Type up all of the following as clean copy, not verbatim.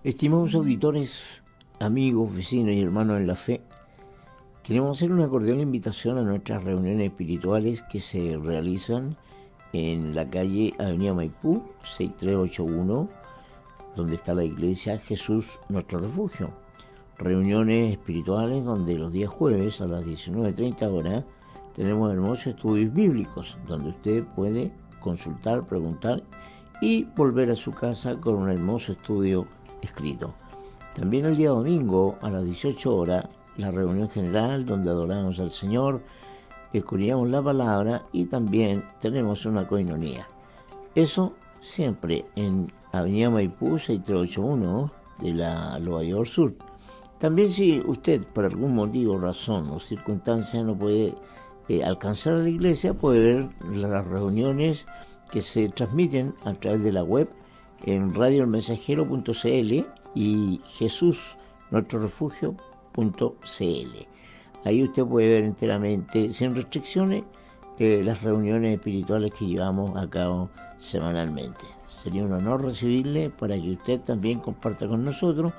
Estimados auditores, amigos, vecinos y hermanos en la fe, queremos hacer una cordial invitación a nuestras reuniones espirituales que se realizan en la calle Avenida Maipú, 6381, donde está la iglesia Jesús Nuestro Refugio. Reuniones espirituales donde los días jueves a las 19:30 horas tenemos hermosos estudios bíblicos, donde usted puede consultar, preguntar y volver a su casa con un hermoso estudio escrito. También el día domingo a las 18 horas la reunión general donde adoramos al Señor, escudriñamos la palabra y también tenemos una coinonía. Eso siempre en Avenida Maipú 6381 de la Nueva York Sur. También si usted por algún motivo, razón o circunstancia no puede alcanzar a la iglesia, puede ver las reuniones que se transmiten a través de la web en radioelmensajero.cl y jesusnuestrorefugio.cl. Ahí usted puede ver enteramente, sin restricciones, las reuniones espirituales que llevamos a cabo semanalmente. Sería un honor recibirle para que usted también comparta con nosotros,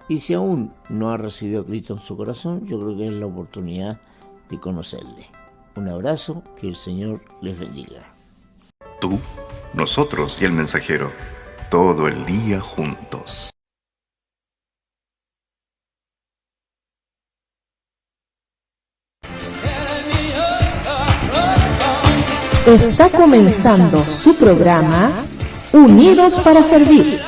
y si aún no ha recibido a Cristo en su corazón, yo creo que es la oportunidad de conocerle. Un abrazo, que el Señor les bendiga. Tú, nosotros y el mensajero, todo el día juntos. Está comenzando su programa Unidos para Servir,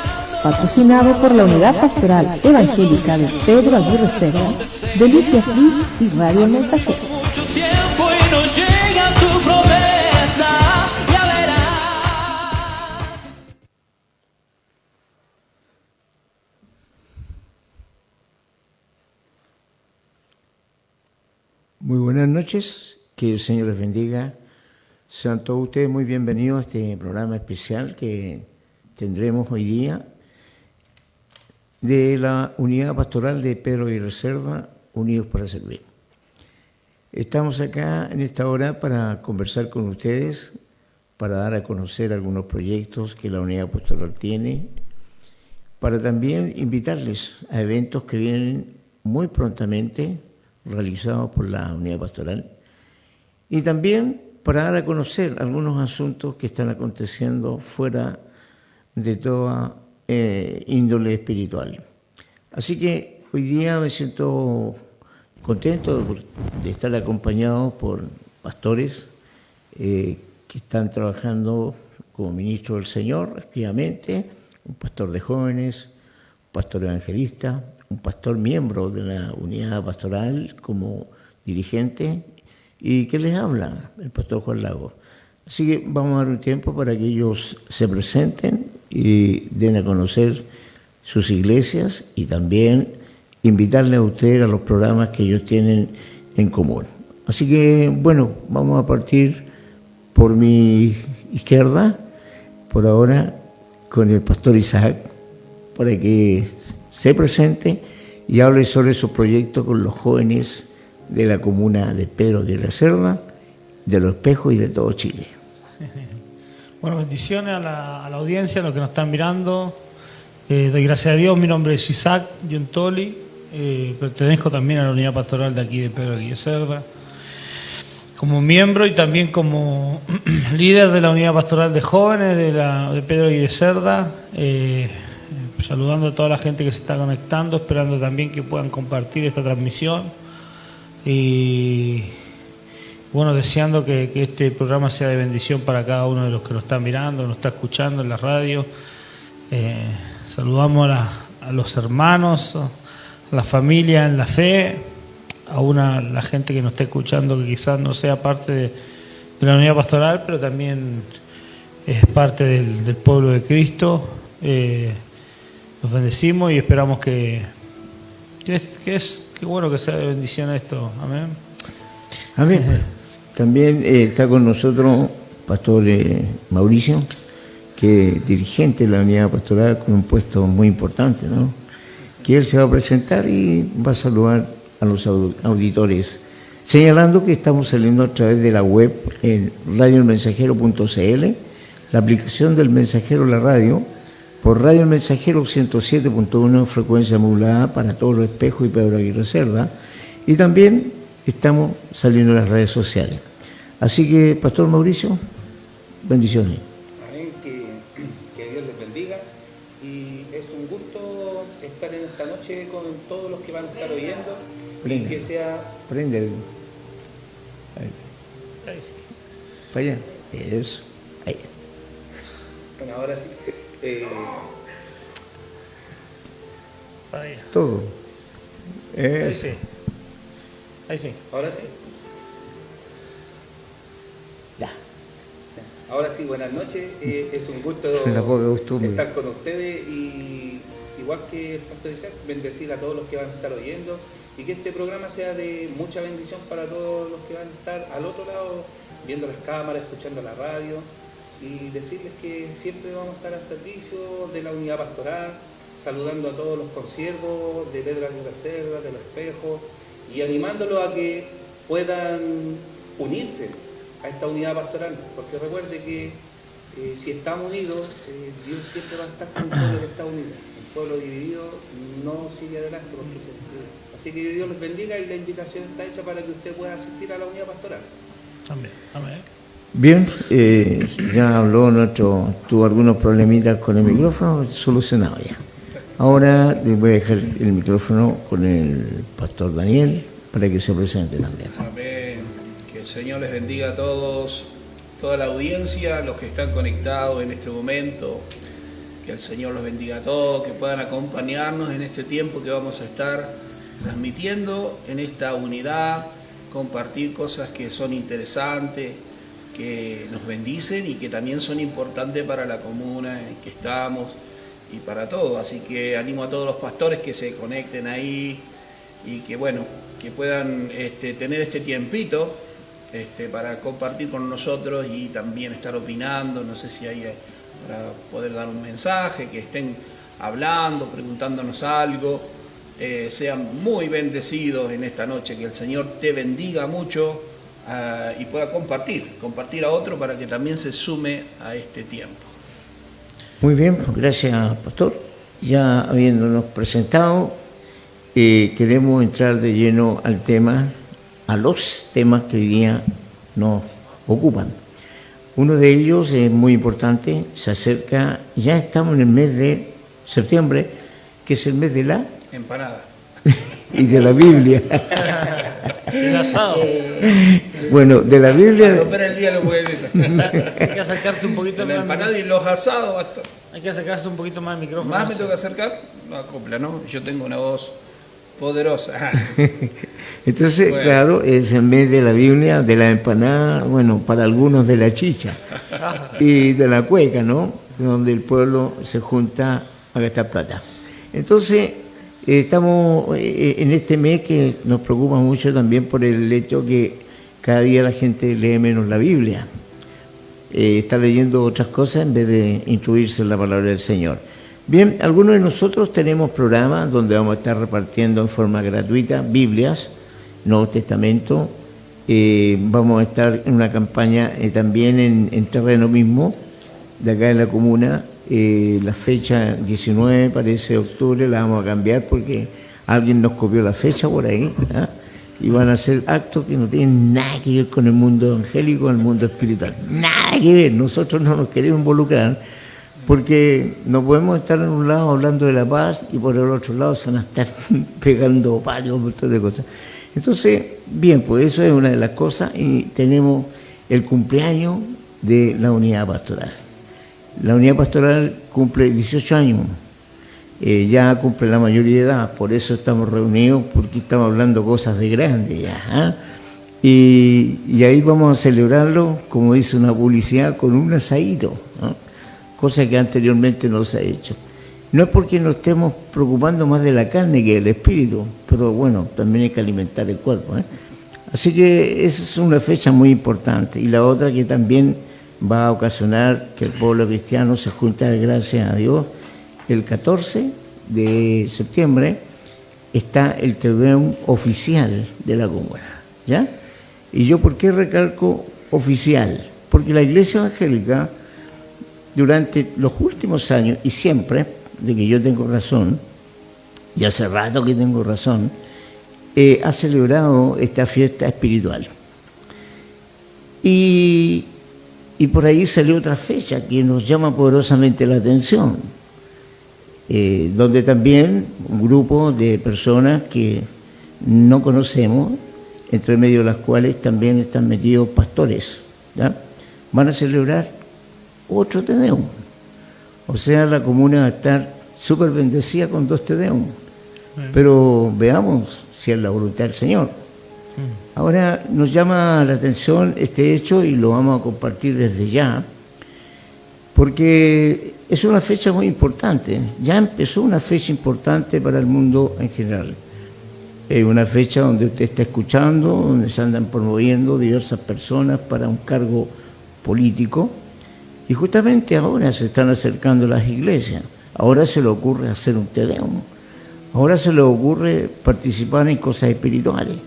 patrocinado por la Unidad Pastoral Evangélica de Pedro Aguirre Cerda, Delicias Luis y Radio Mensajero. Muy buenas noches, que el Señor les bendiga. Sean todos ustedes muy bienvenidos a este programa especial que tendremos hoy día de la Unidad Pastoral de Pedro Aguirre Cerda, Unidos para Servir. Estamos acá en esta hora para conversar con ustedes, para dar a conocer algunos proyectos que la Unidad Pastoral tiene, para también invitarles a eventos que vienen muy prontamente realizados por la Unidad Pastoral, y también para dar a conocer algunos asuntos que están aconteciendo fuera de toda índole espiritual. Así que hoy día me siento contento de estar acompañado por pastores que están trabajando como ministros del Señor activamente, un pastor de jóvenes, un pastor evangelista, un pastor miembro de la unidad pastoral como dirigente, y que les habla el pastor Juan Lago. Así que vamos a dar un tiempo para que ellos se presenten y den a conocer sus iglesias, y también invitarles a ustedes a los programas que ellos tienen en común. Así que, bueno, vamos a partir por mi izquierda, por ahora, con el pastor Isaac, para que se presente y hable sobre su proyecto con los jóvenes de la comuna de Pedro Aguirre Cerda, de Los Espejos y de todo Chile. Bueno, bendiciones a la audiencia, a los que nos están mirando. Doy gracias a Dios. Mi nombre es Isaac Giuntoli, pertenezco también a la unidad pastoral de aquí de Pedro Aguirre Cerda, como miembro y también como líder de la unidad pastoral de jóvenes de Pedro Aguirre Cerda, saludando a toda la gente que se está conectando, esperando también que puedan compartir esta transmisión, y bueno, deseando que este programa sea de bendición para cada uno de los que nos están mirando, nos está escuchando en la radio. Saludamos a los hermanos, a la familia en la fe, a la gente que nos está escuchando que quizás no sea parte de la unidad pastoral, pero también es parte del pueblo de Cristo. Los bendecimos y esperamos que bueno que sea de bendición esto. Amén. Amén. También está con nosotros pastor Mauricio, que es dirigente de la unidad pastoral con un puesto muy importante, ¿no? Que él se va a presentar y va a saludar a los auditores, señalando que estamos saliendo a través de la web en radioelmensajero.cl, la aplicación del Mensajero, la radio, por Radio El Mensajero 107.1, frecuencia modulada para todos los espejos y Pedro Aguirre Cerda. Y también estamos saliendo en las redes sociales. Así que, Pastor Mauricio, bendiciones. Amén, que Dios les bendiga. Y es un gusto estar en esta noche con todos los que van a estar oyendo. Prende. Y que sea... Prende el... Ahí sí. Para allá. Eso. Ahí. Bueno, ahora sí. Para allá. Todo. Ahí Eso. sí. Ahí sí. Ahora sí. Ya. Ahora sí, buenas noches. Es un gusto La poca costumbre. estar con ustedes y igual que el pastor Isaac, bendecir a todos los que van a estar oyendo y que este programa sea de mucha bendición para todos los que van a estar al otro lado, viendo las cámaras, escuchando la radio, y decirles que siempre vamos a estar al servicio de la unidad pastoral, saludando a todos los consiervos de Pedro Aguirre Cerda, de Los Espejos, y animándolos a que puedan unirse a esta unidad pastoral, porque recuerde que si estamos unidos, Dios siempre va a estar con todo lo que está unido. El pueblo dividido no sigue adelante porque se divide. Así que Dios les bendiga y la invitación está hecha para que usted pueda asistir a la unidad pastoral. Amén. Amén. Bien, ya habló tuvo algunos problemitas con el micrófono, solucionado ya. Ahora le voy a dejar el micrófono con el pastor Daniel para que se presente también. Amén. Que el Señor les bendiga a todos, toda la audiencia, los que están conectados en este momento. Que el Señor los bendiga a todos, que puedan acompañarnos en este tiempo que vamos a estar transmitiendo en esta unidad, compartir cosas que son interesantes, que nos bendicen y que también son importantes para la comuna en que estamos y para todos. Así que animo a todos los pastores que se conecten ahí y que bueno, que puedan tener este tiempito para compartir con nosotros y también estar opinando, no sé si hay para poder dar un mensaje, que estén hablando, preguntándonos algo, sean muy bendecidos en esta noche, que el Señor te bendiga mucho y pueda compartir a otro para que también se sume a este tiempo. Muy bien, gracias, pastor. Ya habiéndonos presentado, queremos entrar de lleno a los temas que hoy día nos ocupan. Uno de ellos es muy importante, se acerca, ya estamos en el mes de septiembre, que es el mes de la Empanada. y de la Biblia. El asado. Bueno, de la Biblia. Cuando opera el día lo puede decir. Hay que acercarte un poquito La más. empanada y los asados, basta. Hay que acercarse un poquito más al micrófono. Más me tengo que acercar, no acopla, ¿no? Yo tengo una voz poderosa. Entonces, Bueno. claro, es el mes de la Biblia, de la empanada, bueno, para algunos de la chicha y de la cueca, ¿no? Donde el pueblo se junta a gastar plata. Entonces, estamos en este mes que nos preocupa mucho también por el hecho que cada día la gente lee menos la Biblia. Está leyendo otras cosas en vez de instruirse en la palabra del Señor. Bien, algunos de nosotros tenemos programas donde vamos a estar repartiendo en forma gratuita Biblias, Nuevo Testamento. Vamos a estar en una campaña también en terreno mismo, de acá en la comuna. La fecha 19, parece octubre, la vamos a cambiar porque alguien nos copió la fecha por ahí. ¿Ah? Y van a hacer actos que no tienen nada que ver con el mundo evangélico, el mundo espiritual. Nada que ver, nosotros no nos queremos involucrar porque no podemos estar en un lado hablando de la paz y por el otro lado se van a estar pegando palos, un montón de cosas. Entonces, bien, pues eso es una de las cosas y tenemos el cumpleaños de la unidad pastoral. La unidad pastoral cumple 18 años, ya cumple la mayoría de edad, por eso estamos reunidos, porque estamos hablando cosas de grande ya. ¿Ah? Y ahí vamos a celebrarlo, como dice una publicidad, con un asadito, ¿no? Cosa que anteriormente no se ha hecho. No es porque nos estemos preocupando más de la carne que del espíritu, pero bueno, también hay que alimentar el cuerpo. Así que esa es una fecha muy importante. Y la otra que también va a ocasionar que el pueblo cristiano se junte, gracias a Dios, el 14 de septiembre está el Te Deum oficial de la comuna, ¿ya? Y yo, ¿por qué recalco oficial? Porque la Iglesia Evangélica durante los últimos años, y siempre, de que yo tengo razón, y hace rato que tengo razón, ha celebrado esta fiesta espiritual. Y por ahí salió otra fecha que nos llama poderosamente la atención, donde también un grupo de personas que no conocemos, entre medio de las cuales también están metidos pastores, ¿ya? Van a celebrar otro Te Deum. O sea, la comuna va a estar súper bendecida con 2 Te Deum. Pero veamos si es la voluntad del Señor. Ahora nos llama la atención este hecho y lo vamos a compartir desde ya, porque es una fecha muy importante. Ya empezó una fecha importante para el mundo en general. Es una fecha donde usted está escuchando, donde se andan promoviendo diversas personas para un cargo político, y justamente ahora se están acercando las iglesias. Ahora se le ocurre hacer un Te Deum. Ahora se le ocurre participar en cosas espirituales.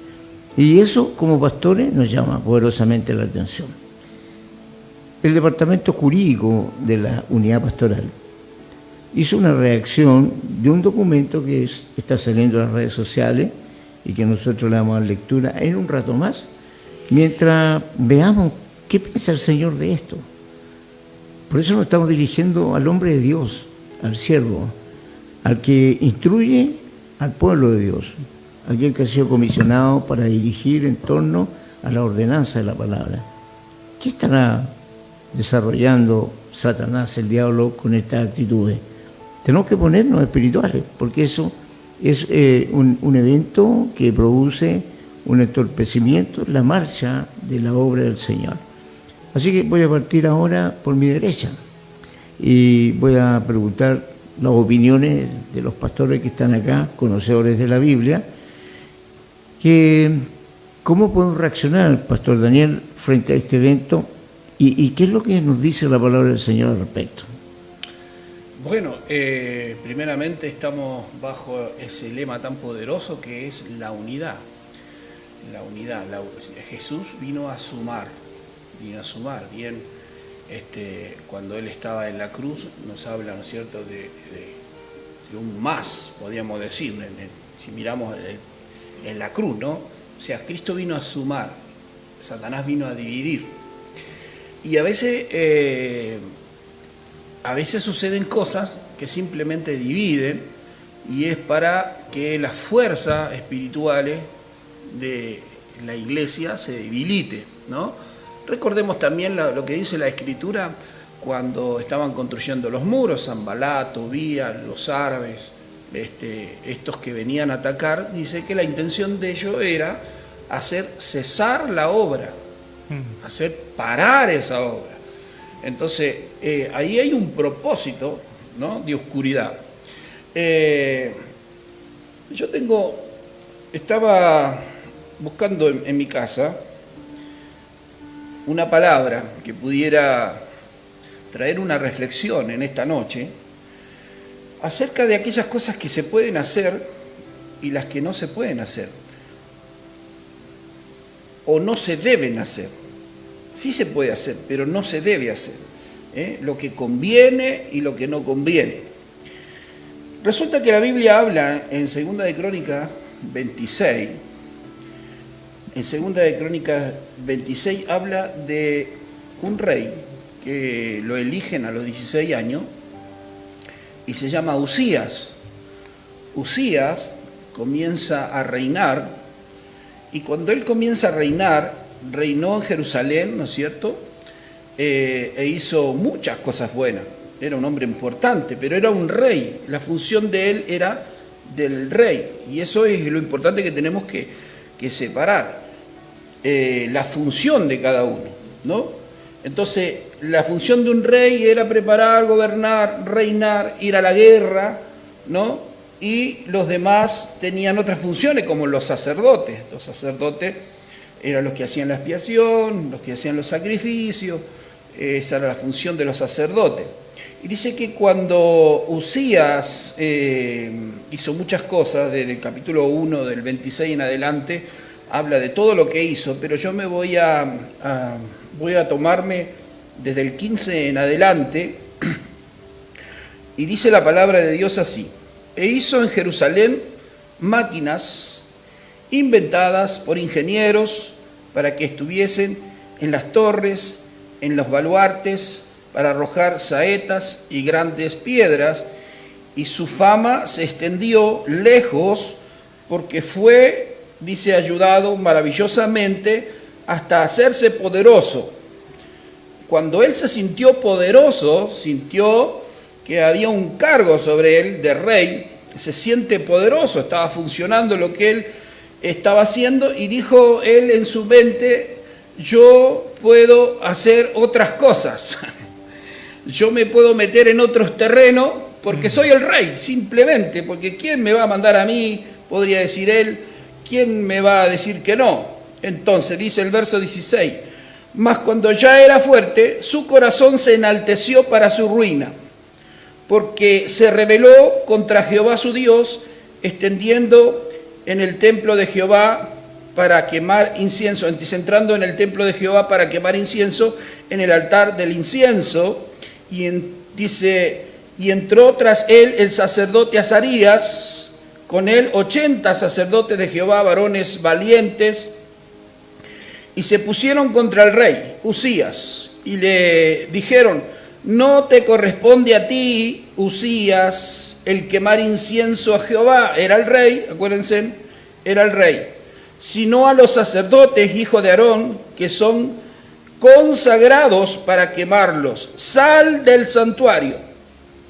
Y eso, como pastores, nos llama poderosamente la atención. El departamento jurídico de la unidad pastoral hizo una reacción de un documento que está saliendo en las redes sociales y que nosotros le damos a lectura en un rato más, mientras veamos qué piensa el Señor de esto. Por eso nos estamos dirigiendo al hombre de Dios, al siervo, al que instruye al pueblo de Dios, aquel que ha sido comisionado para dirigir en torno a la ordenanza de la palabra. ¿Qué estará desarrollando Satanás, el diablo, con estas actitudes? Tenemos que ponernos espirituales, porque eso es un evento que produce un entorpecimiento en la marcha de la obra del Señor. Así que voy a partir ahora por mi derecha y voy a preguntar las opiniones de los pastores que están acá, conocedores de la Biblia, que cómo podemos reaccionar, Pastor Daniel, frente a este evento y qué es lo que nos dice la palabra del Señor al respecto. Bueno, primeramente estamos bajo ese lema tan poderoso que es la unidad. La unidad. Jesús vino a sumar. Bien, cuando Él estaba en la cruz nos habla, ¿no es cierto?, de un más, podríamos decir, si miramos en la cruz, ¿no? O sea, Cristo vino a sumar, Satanás vino a dividir. Y a veces suceden cosas que simplemente dividen y es para que las fuerzas espirituales de la iglesia se debilite, ¿no? Recordemos también lo que dice la Escritura cuando estaban construyendo los muros, Sanbalat, Tobías, los árabes, estos que venían a atacar, dice que la intención de ellos era hacer cesar la obra, hacer parar esa obra. Entonces, ahí hay un propósito, ¿no?, de oscuridad. Estaba buscando en mi casa una palabra que pudiera traer una reflexión en esta noche acerca de aquellas cosas que se pueden hacer y las que no se pueden hacer o no se deben hacer. Sí se puede hacer, pero no se debe hacer, lo que conviene y lo que no conviene. Resulta que la Biblia habla en 2 de Crónicas 26, en 2 de Crónicas 26 habla de un rey que lo eligen a los 16 años y se llama Usías. Usías comienza a reinar y cuando él comienza a reinar, reinó en Jerusalén, ¿no es cierto?, e hizo muchas cosas buenas. Era un hombre importante, pero era un rey. La función de él era del rey y eso es lo importante que tenemos que separar. La función de cada uno, ¿no? Entonces, la función de un rey era preparar, gobernar, reinar, ir a la guerra, ¿no? Y los demás tenían otras funciones, como los sacerdotes. Los sacerdotes eran los que hacían la expiación, los que hacían los sacrificios, esa era la función de los sacerdotes. Y dice que cuando Usías hizo muchas cosas, desde el capítulo 1 del 26 en adelante, habla de todo lo que hizo, pero yo me voy a tomarme desde el 15 en adelante Y dice la palabra de Dios así: e hizo en Jerusalén máquinas inventadas por ingenieros para que estuviesen en las torres, en los baluartes, para arrojar saetas y grandes piedras, y su fama se extendió lejos porque fue, dice, ayudado maravillosamente hasta hacerse poderoso. Cuando él se sintió poderoso, sintió que había un cargo sobre él de rey, se siente poderoso, estaba funcionando lo que él estaba haciendo, y dijo él en su mente: yo puedo hacer otras cosas, yo me puedo meter en otros terrenos porque soy el rey, simplemente, porque ¿quién me va a mandar a mí?, podría decir él, ¿quién me va a decir que no? Entonces dice el verso 16: mas cuando ya era fuerte, su corazón se enalteció para su ruina, porque se rebeló contra Jehová su Dios, extendiendo en el templo de Jehová para quemar incienso, entrando en el templo de Jehová para quemar incienso en el altar del incienso, dice, y entró tras él el sacerdote Azarías, con él 80 sacerdotes de Jehová, varones valientes, y se pusieron contra el rey Usías, y le dijeron: no te corresponde a ti, Usías, el quemar incienso a Jehová. Era el rey, acuérdense, era el rey. Sino a los sacerdotes, hijos de Aarón, que son consagrados para quemarlos. Sal del santuario,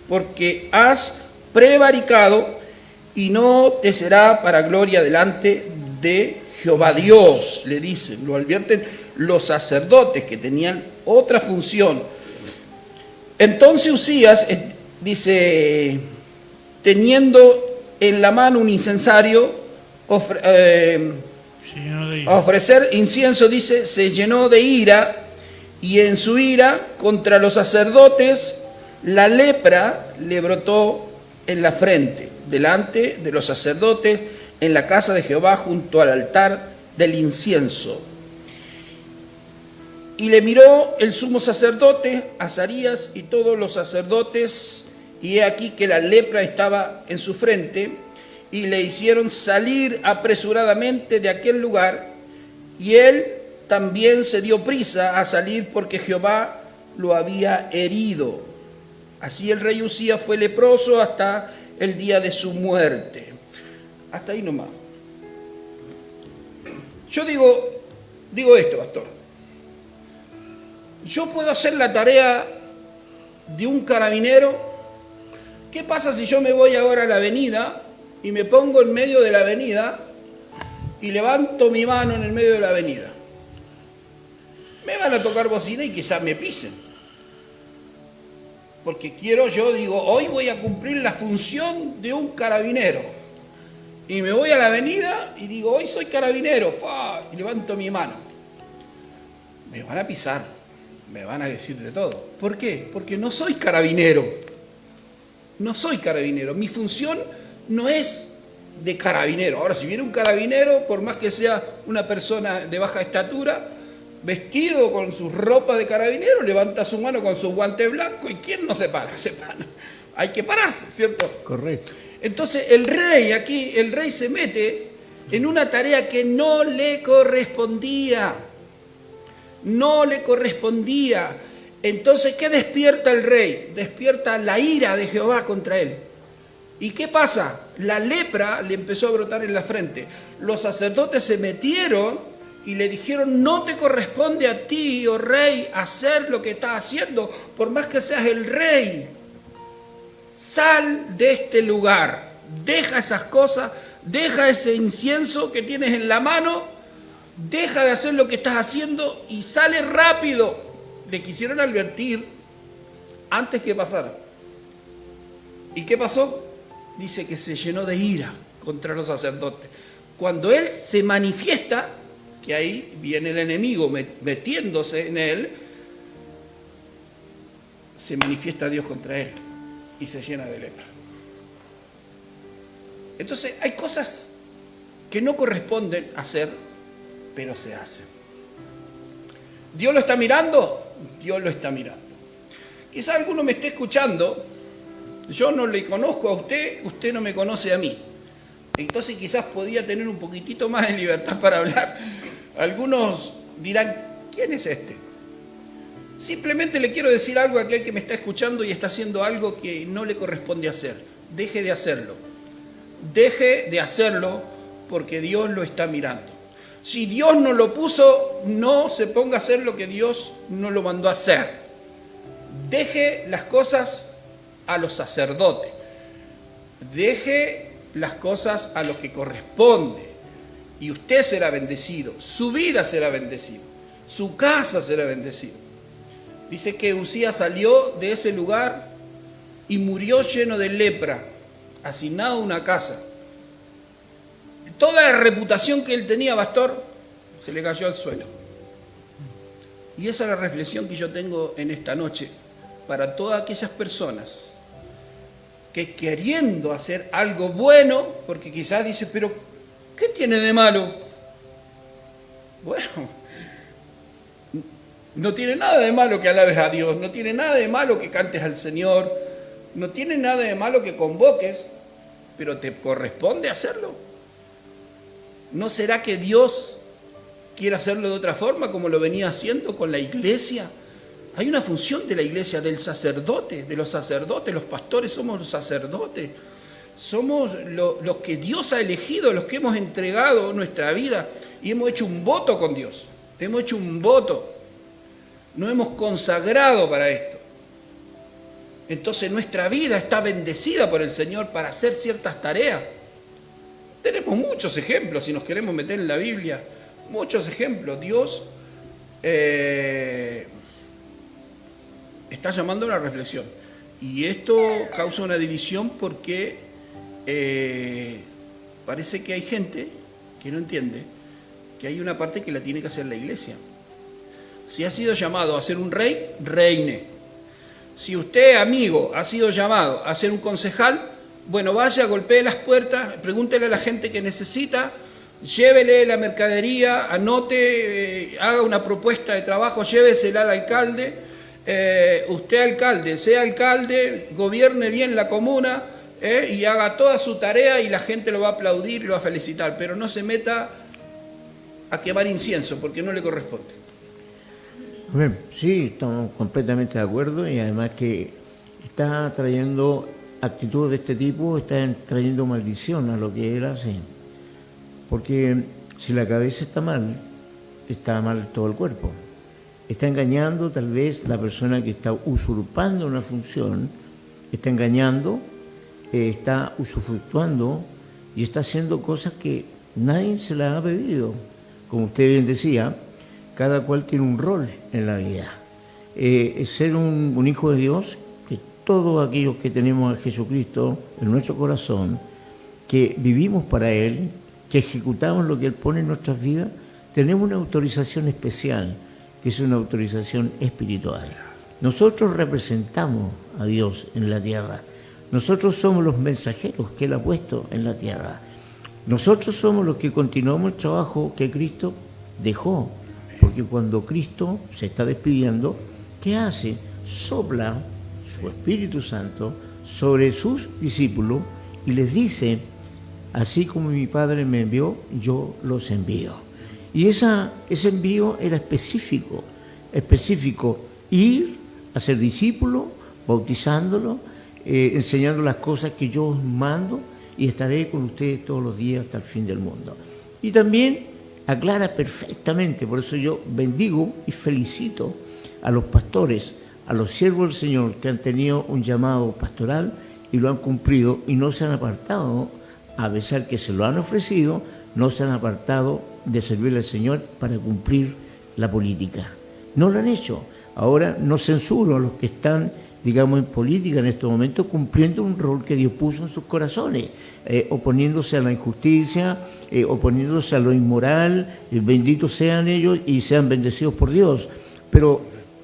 porque has prevaricado, y no te será para gloria delante de Jehová Dios, le dicen, lo advierten los sacerdotes que tenían otra función. Entonces Usías, dice, teniendo en la mano un incensario, a ofrecer incienso, dice, se llenó de ira, y en su ira contra los sacerdotes la lepra le brotó en la frente, delante de los sacerdotes, en la casa de Jehová, junto al altar del incienso. Y le miró el sumo sacerdote, Azarías, y todos los sacerdotes, y he aquí que la lepra estaba en su frente, y le hicieron salir apresuradamente de aquel lugar, y él también se dio prisa a salir porque Jehová lo había herido. Así el rey Usías fue leproso hasta el día de su muerte. Hasta ahí nomás. Yo digo esto, pastor. Yo puedo hacer la tarea de un carabinero. ¿Qué pasa si yo me voy ahora a la avenida y me pongo en medio de la avenida y levanto mi mano en el medio de la avenida? Me van a tocar bocina y quizás me pisen. Porque yo digo, hoy voy a cumplir la función de un carabinero. Y me voy a la avenida y digo, hoy soy carabinero, y levanto mi mano. Me van a pisar, me van a decir de todo. ¿Por qué? Porque no soy carabinero. No soy carabinero. Mi función no es de carabinero. Ahora, si viene un carabinero, por más que sea una persona de baja estatura, vestido con su ropa de carabinero, levanta su mano con su guante blanco, ¿y quién no se para? Se para. Hay que pararse, ¿cierto? Correcto. Entonces el rey se mete en una tarea que no le correspondía. No le correspondía. Entonces, ¿qué despierta el rey? Despierta la ira de Jehová contra él. ¿Y qué pasa? La lepra le empezó a brotar en la frente. Los sacerdotes se metieron y le dijeron: no te corresponde a ti, oh rey, hacer lo que estás haciendo, por más que seas el rey. Sal de este lugar, deja esas cosas, deja ese incienso que tienes en la mano, deja de hacer lo que estás haciendo y sale rápido. Le quisieron advertir antes que pasara. ¿Y qué pasó? Dice que se llenó de ira contra los sacerdotes. Cuando él se manifiesta, que ahí viene el enemigo metiéndose en él, se manifiesta Dios contra él y se llena de lepra. Entonces hay cosas que no corresponden hacer, pero se hacen. ¿Dios lo está mirando? Dios lo está mirando. Quizá alguno me esté escuchando Yo no le conozco a usted, usted no me conoce a mí. Entonces quizás podía tener un poquitito más de libertad para hablar. Algunos dirán, ¿quién es este? Simplemente le quiero decir algo a aquel que me está escuchando y está haciendo algo que no le corresponde hacer. Deje de hacerlo. Deje de hacerlo porque Dios lo está mirando. Si Dios no lo puso, no se ponga a hacer lo que Dios no lo mandó a hacer. Deje las cosas a los sacerdotes. Deje las cosas a lo que corresponde. Y usted será bendecido. Su vida será bendecida. Su casa será bendecida. Dice que Usías salió de ese lugar y murió lleno de lepra, hacinado a una casa. Toda la reputación que él tenía, pastor, se le cayó al suelo. Y esa es la reflexión que yo tengo en esta noche para todas aquellas personas que queriendo hacer algo bueno, porque quizás dice, pero ¿qué tiene de malo? Bueno, no tiene nada de malo que alabes a Dios, no tiene nada de malo que cantes al Señor, no tiene nada de malo que convoques, pero te corresponde hacerlo. ¿No será que Dios quiere hacerlo de otra forma como lo venía haciendo con la iglesia? Hay una función de la iglesia, del sacerdote, de los sacerdotes, los pastores somos los sacerdotes, somos los que Dios ha elegido, los que hemos entregado nuestra vida y hemos hecho un voto con Dios, hemos hecho un voto. Nos hemos consagrado para esto. Entonces nuestra vida está bendecida por el Señor para hacer ciertas tareas. Tenemos muchos ejemplos, si nos queremos meter en la Biblia, muchos ejemplos. Dios está llamando a una reflexión. Y esto causa una división porque parece que hay gente que no entiende que hay una parte que la tiene que hacer la iglesia. Si ha sido llamado a ser un rey, reine. Si usted, amigo, ha sido llamado a ser un concejal, bueno, vaya, golpee las puertas, pregúntele a la gente que necesita, llévele la mercadería, anote, haga una propuesta de trabajo, llévesela al alcalde. Usted, alcalde, sea alcalde, gobierne bien la comuna y haga toda su tarea y la gente lo va a aplaudir y lo va a felicitar, pero no se meta a quemar incienso porque no le corresponde. Sí, estamos completamente de acuerdo y además que está trayendo actitudes de este tipo, está trayendo maldición a lo que él hace. Porque si la cabeza está mal todo el cuerpo. Está engañando tal vez la persona que está usurpando una función, está engañando, está usufructuando y está haciendo cosas que nadie se las ha pedido. Como usted bien decía, cada cual tiene un rol en la vida. Ser un hijo de Dios, que todos aquellos que tenemos a Jesucristo en nuestro corazón, que vivimos para Él, que ejecutamos lo que Él pone en nuestras vidas, tenemos una autorización especial, que es una autorización espiritual. Nosotros representamos a Dios en la tierra. Nosotros somos los mensajeros que Él ha puesto en la tierra. Nosotros somos los que continuamos el trabajo que Cristo dejó. Porque cuando Cristo se está despidiendo, ¿qué hace? Sopla su Espíritu Santo sobre sus discípulos y les dice, así como mi Padre me envió, yo los envío. Y ese envío era específico, ir a ser discípulo, bautizándolo, enseñando las cosas que yo os mando y estaré con ustedes todos los días hasta el fin del mundo. Y también aclara perfectamente, por eso yo bendigo y felicito a los pastores, a los siervos del Señor que han tenido un llamado pastoral y lo han cumplido y no se han apartado, a pesar que se lo han ofrecido, no se han apartado de servirle al Señor para cumplir la política. No lo han hecho. Ahora no censuro a los que están, digamos, en política en estos momentos cumpliendo un rol que Dios puso en sus corazones, oponiéndose a la injusticia, oponiéndose a lo inmoral, benditos sean ellos y sean bendecidos por Dios. Pero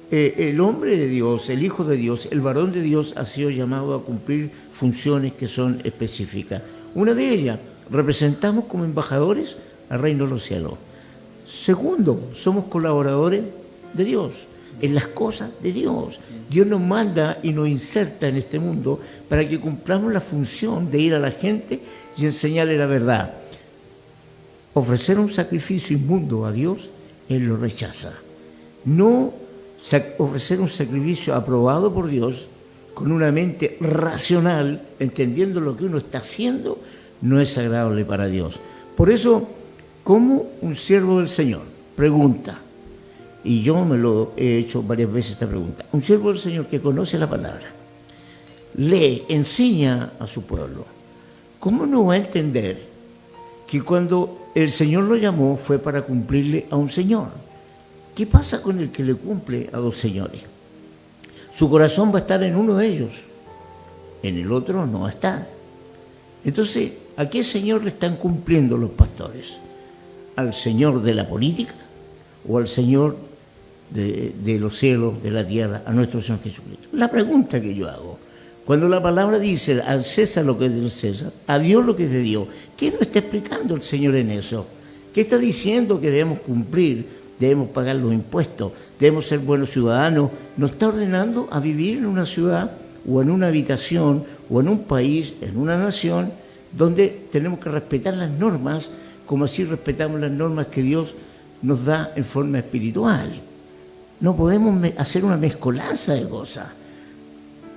el hombre de Dios, el Hijo de Dios, el varón de Dios ha sido llamado a cumplir funciones que son específicas. Una de ellas, representamos como embajadores al reino de los cielos. Segundo, somos colaboradores de Dios. en las cosas de Dios. Dios nos manda y nos inserta en este mundo para que cumplamos la función de ir a la gente y enseñarle la verdad. Ofrecer un sacrificio inmundo a Dios, Él lo rechaza. No ofrecer un sacrificio aprobado por Dios con una mente racional, entendiendo lo que uno está haciendo, no es agradable para Dios. Por eso, ¿cómo un siervo del Señor? Pregunta, y yo me lo he hecho varias veces esta pregunta. Un siervo del Señor que conoce la palabra, lee, enseña a su pueblo, ¿cómo no va a entender que cuando el Señor lo llamó fue para cumplirle a un Señor? ¿Qué pasa con el que le cumple a dos señores? Su corazón va a estar en uno de ellos, en el otro no va a estar. Entonces, ¿a qué Señor le están cumpliendo los pastores? ¿Al Señor de la política o al Señor de los cielos, de la tierra, a nuestro Señor Jesucristo? La pregunta que yo hago, cuando la palabra dice al César lo que es del César, a Dios lo que es de Dios, ¿qué nos está explicando el Señor en eso? ¿Qué está diciendo que debemos cumplir? Debemos pagar los impuestos, debemos ser buenos ciudadanos. Nos está ordenando a vivir en una ciudad o en una habitación o en un país, en una nación, donde tenemos que respetar las normas como así respetamos las normas que Dios nos da en forma espiritual. No podemos hacer una mezcolanza de cosas.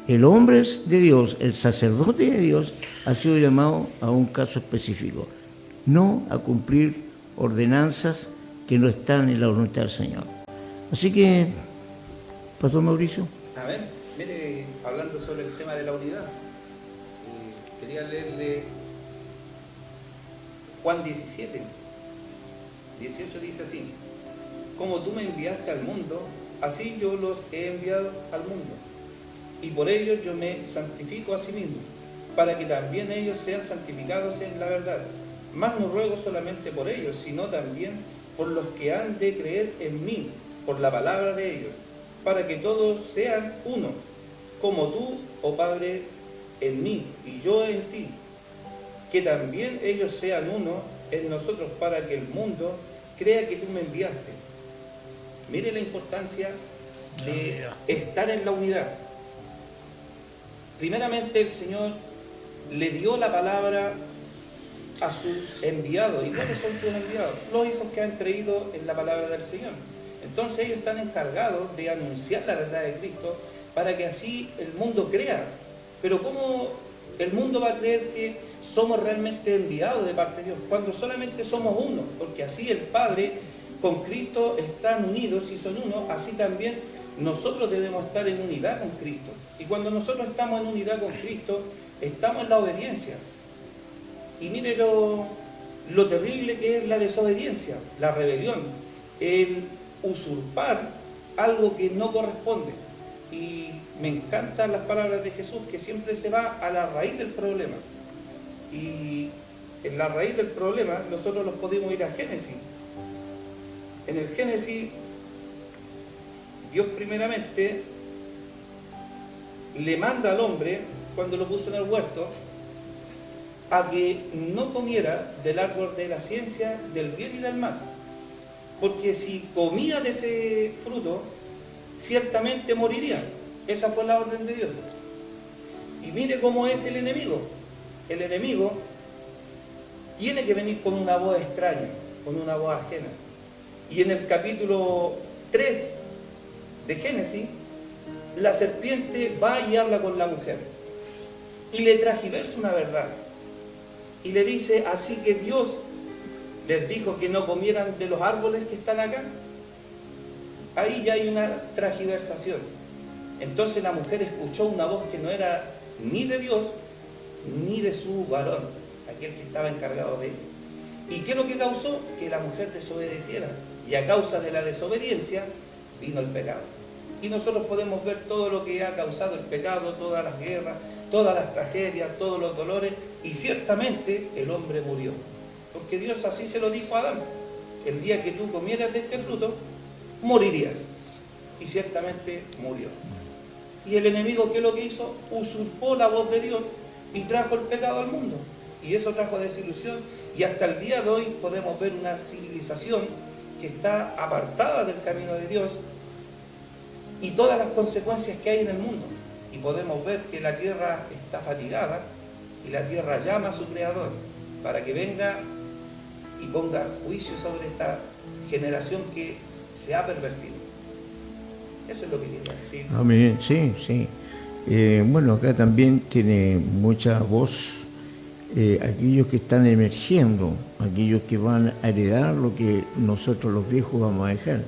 El hombre de Dios, el sacerdote de Dios, ha sido llamado a un caso específico, no a cumplir ordenanzas que no están en la voluntad del Señor. Así que, Pastor Mauricio. A ver, mire, hablando sobre el tema de la unidad, quería leerle Juan 17, 18 dice así: como tú me enviaste al mundo, así yo los he enviado al mundo, y por ellos yo me santifico a sí mismo, para que también ellos sean santificados en la verdad. Mas no ruego solamente por ellos, sino también por los que han de creer en mí, por la palabra de ellos, para que todos sean uno, como tú, oh Padre, en mí y yo en ti, que también ellos sean uno en nosotros, para que el mundo crea que tú me enviaste. Mire la importancia de estar en la unidad. Primeramente el Señor le dio la palabra a sus enviados. ¿Y cuáles son sus enviados? Los hijos que han creído en la palabra del Señor. Entonces ellos están encargados de anunciar la verdad de Cristo para que así el mundo crea. Pero ¿cómo el mundo va a creer que somos realmente enviados de parte de Dios? Cuando solamente somos uno, porque así el Padre con Cristo están unidos y son uno, así también nosotros debemos estar en unidad con Cristo. Y cuando nosotros estamos en unidad con Cristo, estamos en la obediencia. Y mire lo terrible que es la desobediencia, la rebelión, el usurpar algo que no corresponde. Y me encantan las palabras de Jesús, que siempre se va a la raíz del problema. Y en la raíz del problema nosotros los podemos ir a Génesis. En el Génesis, Dios primeramente le manda al hombre, cuando lo puso en el huerto, a que no comiera del árbol de la ciencia del bien y del mal, porque si comía de ese fruto ciertamente moriría. Esa fue la orden de Dios. Y mire cómo es el enemigo. El enemigo tiene que venir con una voz extraña, con una voz ajena. Y en el capítulo 3 de Génesis, la serpiente va y habla con la mujer y le transgiversa una verdad. Y le dice, así que Dios les dijo que no comieran de los árboles que están acá. Ahí ya hay una transgiversación. Entonces la mujer escuchó una voz que no era ni de Dios, ni de su varón, aquel que estaba encargado de ella. ¿Y qué es lo que causó? Que la mujer desobedeciera. Y a causa de la desobediencia vino el pecado. Y nosotros podemos ver todo lo que ha causado el pecado, todas las guerras, todas las tragedias, todos los dolores, y ciertamente el hombre murió. Porque Dios así se lo dijo a Adán: el día que tú comieras de este fruto, morirías. Y ciertamente murió. Y el enemigo, ¿qué es lo que hizo? Usurpó la voz de Dios y trajo el pecado al mundo. Y eso trajo desilusión. Y hasta el día de hoy podemos ver una civilización que está apartada del camino de Dios, y todas las consecuencias que hay en el mundo. Y podemos ver que la tierra está fatigada y la tierra llama a su creador para que venga y ponga juicio sobre esta generación que se ha pervertido. Eso es lo que quería decir. Amén. Sí, sí. Bueno, acá también tiene mucha voz aquellos que están emergiendo, aquellos que van a heredar lo que nosotros los viejos vamos a dejar.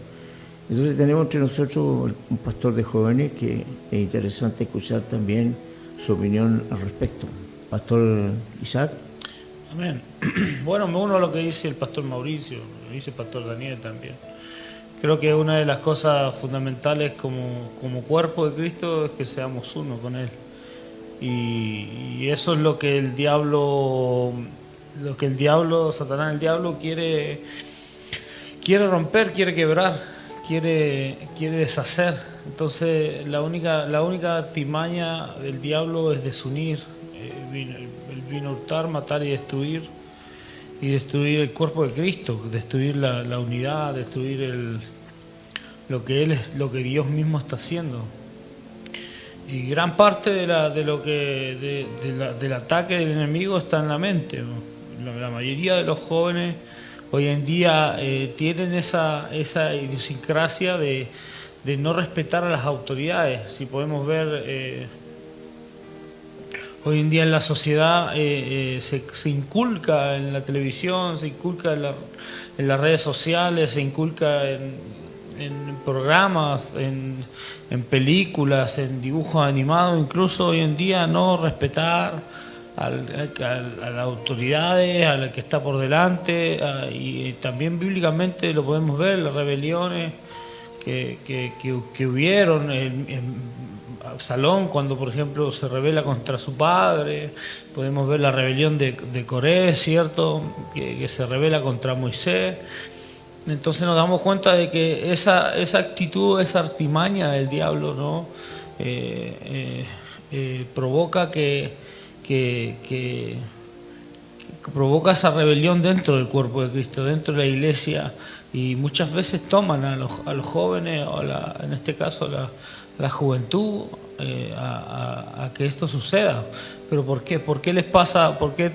Entonces tenemos entre nosotros un pastor de jóvenes que es interesante escuchar también su opinión al respecto. Pastor Isaac. Amén. Bueno, me uno a lo que dice el pastor Mauricio, lo dice el pastor Daniel también. Creo que una de las cosas fundamentales como cuerpo de Cristo es que seamos uno con Él. Y eso es lo que el diablo, Satanás, el diablo quiere romper, quiere quebrar, quiere deshacer. Entonces la única artimaña del diablo es desunir. Él vino a hurtar, matar y destruir el cuerpo de Cristo, destruir la unidad, destruir lo que Dios mismo está haciendo. Y gran parte del ataque del enemigo está en la mente, ¿no? La mayoría de los jóvenes hoy en día tienen esa idiosincrasia de no respetar a las autoridades. Si podemos ver, hoy en día en la sociedad se inculca en la televisión, se inculca en las redes sociales, se inculca en programas, en películas, en dibujos animados, incluso hoy en día no respetar a las autoridades, a la que está por delante, y también bíblicamente lo podemos ver, las rebeliones que hubieron en Absalón, cuando por ejemplo se rebela contra su padre. Podemos ver la rebelión de Coré, ¿cierto?, que se rebela contra Moisés. Entonces nos damos cuenta de que esa actitud, esa artimaña del diablo, ¿no?, provoca provoca esa rebelión dentro del cuerpo de Cristo, dentro de la iglesia, y muchas veces toman a los jóvenes, o en este caso la juventud, a que esto suceda. ¿Pero por qué? ¿Por qué les pasa? ¿Por qué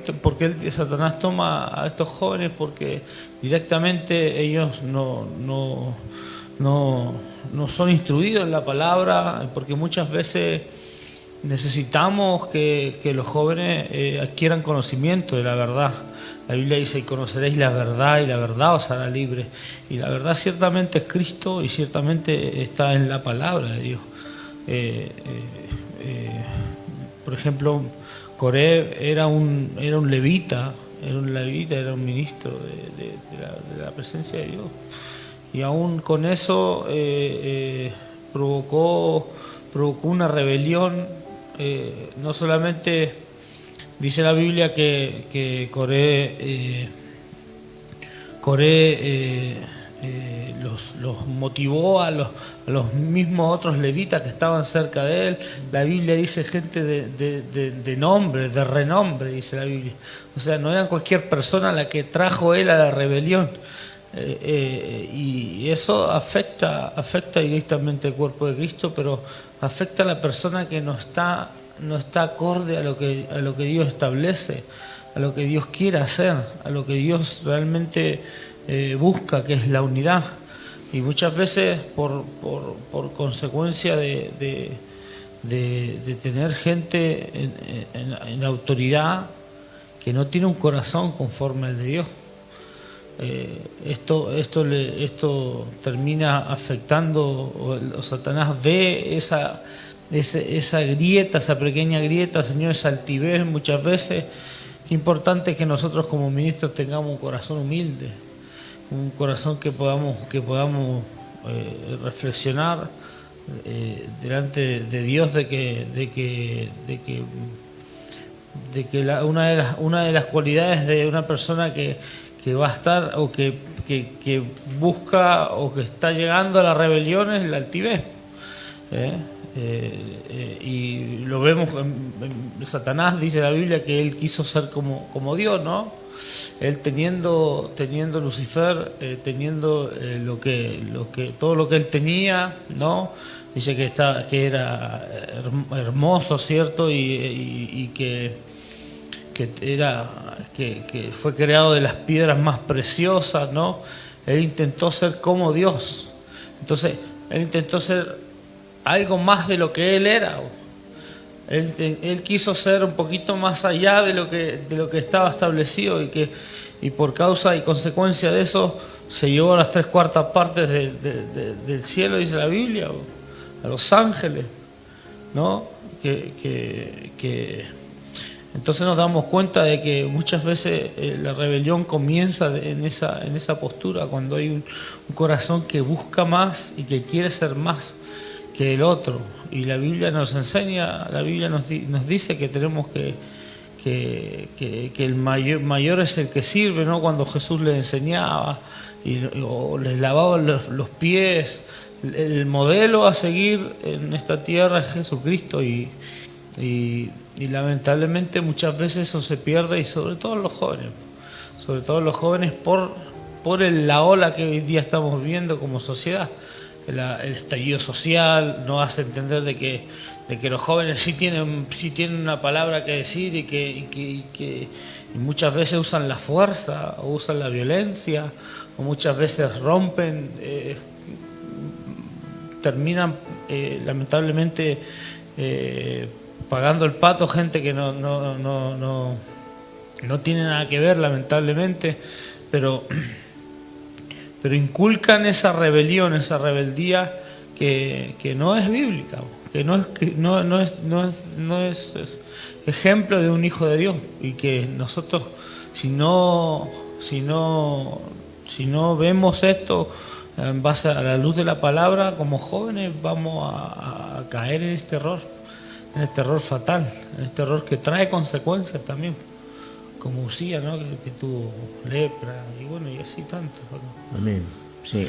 Satanás toma a estos jóvenes? Porque directamente ellos no son instruidos en la palabra, porque muchas veces necesitamos que los jóvenes adquieran conocimiento de la verdad. La Biblia dice: y conoceréis la verdad, y la verdad os hará libre. Y la verdad ciertamente es Cristo, y ciertamente está en la palabra de Dios. Por ejemplo, Coré era un levita, era un ministro de la presencia de Dios. Y aún con eso provocó una rebelión. No solamente dice la Biblia que Coré los motivó a los mismos otros levitas que estaban cerca de él. La Biblia dice gente de nombre, de renombre, dice la Biblia. O sea, no era cualquier persona la que trajo él a la rebelión. Y eso afecta directamente al cuerpo de Cristo, pero afecta a la persona que no está acorde a lo que Dios establece, a lo que Dios quiere hacer, a lo que Dios realmente busca, que es la unidad. Y muchas veces por consecuencia de tener gente en autoridad que no tiene un corazón conforme al de Dios, esto termina afectando, o Satanás ve esa grieta, esa pequeña grieta, Señor, esa altivez muchas veces. Qué importante es que nosotros como ministros tengamos un corazón humilde, un corazón que podamos reflexionar delante de Dios de que una de las cualidades de una persona que va a estar, o que busca, o que está llegando a la rebelión, es la altivez. Y lo vemos en Satanás. Dice la Biblia que él quiso ser como Dios, ¿no? Él teniendo Lucifer, teniendo todo lo que él tenía, ¿no? dice que era hermoso, ¿cierto? Y que fue creado de las piedras más preciosas, ¿no? Él intentó ser como Dios. Entonces, él intentó ser algo más de lo que él era. Él quiso ser un poquito más allá de lo que estaba establecido, y por causa y consecuencia de eso se llevó a las 3/4 partes del cielo, dice la Biblia, a los ángeles, ¿no? Entonces nos damos cuenta de que muchas veces la rebelión comienza en esa postura, cuando hay un corazón que busca más y que quiere ser más que el otro. Y la Biblia nos enseña, la Biblia nos dice que tenemos que el mayor es el que sirve, ¿no? Cuando Jesús les enseñaba o les lavaba los pies, el modelo a seguir en esta tierra es Jesucristo, y lamentablemente muchas veces eso se pierde, y sobre todo los jóvenes por la ola que hoy día estamos viviendo como sociedad. El estallido social nos hace entender de que los jóvenes sí tienen una palabra que decir, y muchas veces usan la fuerza o usan la violencia, o muchas veces rompen, terminan lamentablemente pagando el pato gente que no tiene nada que ver, lamentablemente, pero inculcan esa rebelión, esa rebeldía que no es bíblica, que no es ejemplo de un hijo de Dios, y que nosotros si no vemos esto en base a la luz de la palabra, como jóvenes vamos a caer en este error fatal, en este error que trae consecuencias también, como Usía, ¿no? que tuvo lepra, y así tanto. Amén. Sí.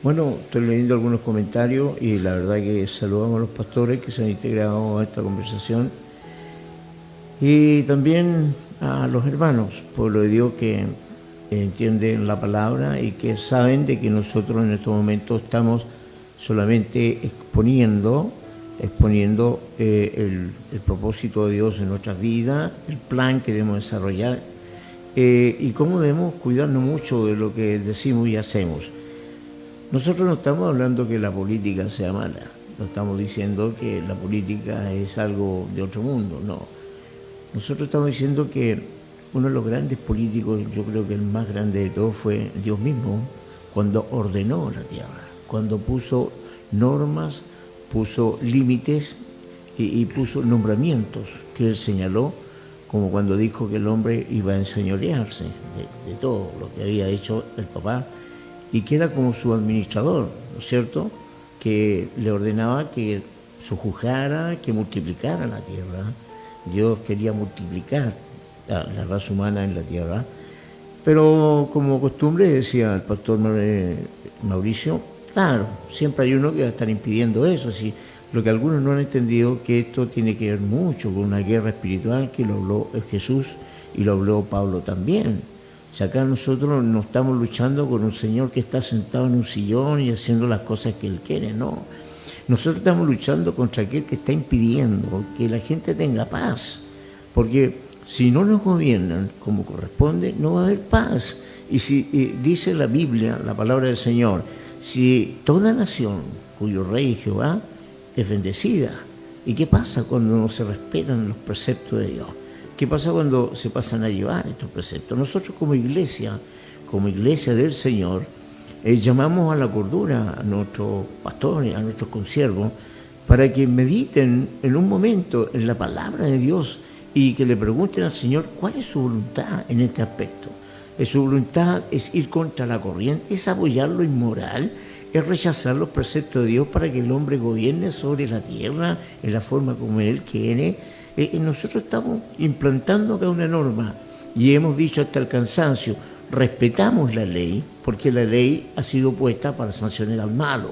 Bueno, estoy leyendo algunos comentarios, y la verdad que saludamos a los pastores que se han integrado a esta conversación, y también a los hermanos, pueblo de Dios, que entienden la palabra y que saben de que nosotros en estos momentos estamos solamente exponiendo el propósito de Dios en nuestras vidas, el plan que debemos desarrollar, y cómo debemos cuidarnos mucho de lo que decimos y hacemos. Nosotros no estamos hablando que la política sea mala, no estamos diciendo que la política es algo de otro mundo, no. Nosotros estamos diciendo que uno de los grandes políticos, yo creo que el más grande de todos, fue Dios mismo, cuando ordenó la tierra, cuando puso normas, puso límites y puso nombramientos que él señaló, como cuando dijo que el hombre iba a enseñorearse de todo lo que había hecho el papá, y que era como su administrador, ¿no es cierto?, que le ordenaba que sojuzgara, que multiplicara la tierra. Dios quería multiplicar la raza humana en la tierra, pero como costumbre, decía el pastor Mauricio, claro, siempre hay uno que va a estar impidiendo eso. Sí, lo que algunos no han entendido, que esto tiene que ver mucho con una guerra espiritual, que lo habló Jesús y lo habló Pablo también. O sea, acá nosotros no estamos luchando con un Señor que está sentado en un sillón y haciendo las cosas que Él quiere, no. Nosotros estamos luchando contra aquel que está impidiendo que la gente tenga paz, porque si no nos gobiernan como corresponde, no va a haber paz. Y si dice la Biblia, la palabra del Señor, si toda nación cuyo rey es Jehová es bendecida. ¿Y qué pasa cuando no se respetan los preceptos de Dios? ¿Qué pasa cuando se pasan a llevar estos preceptos? Nosotros como iglesia del Señor, llamamos a la cordura a nuestros pastores, a nuestros consiervos, para que mediten en un momento en la palabra de Dios y que le pregunten al Señor cuál es su voluntad en este aspecto. Su voluntad es ir contra la corriente, es apoyar lo inmoral, es rechazar los preceptos de Dios para que el hombre gobierne sobre la tierra en la forma como Él quiere. Nosotros estamos implantando acá una norma y hemos dicho hasta el cansancio, respetamos la ley, porque la ley ha sido puesta para sancionar al malo.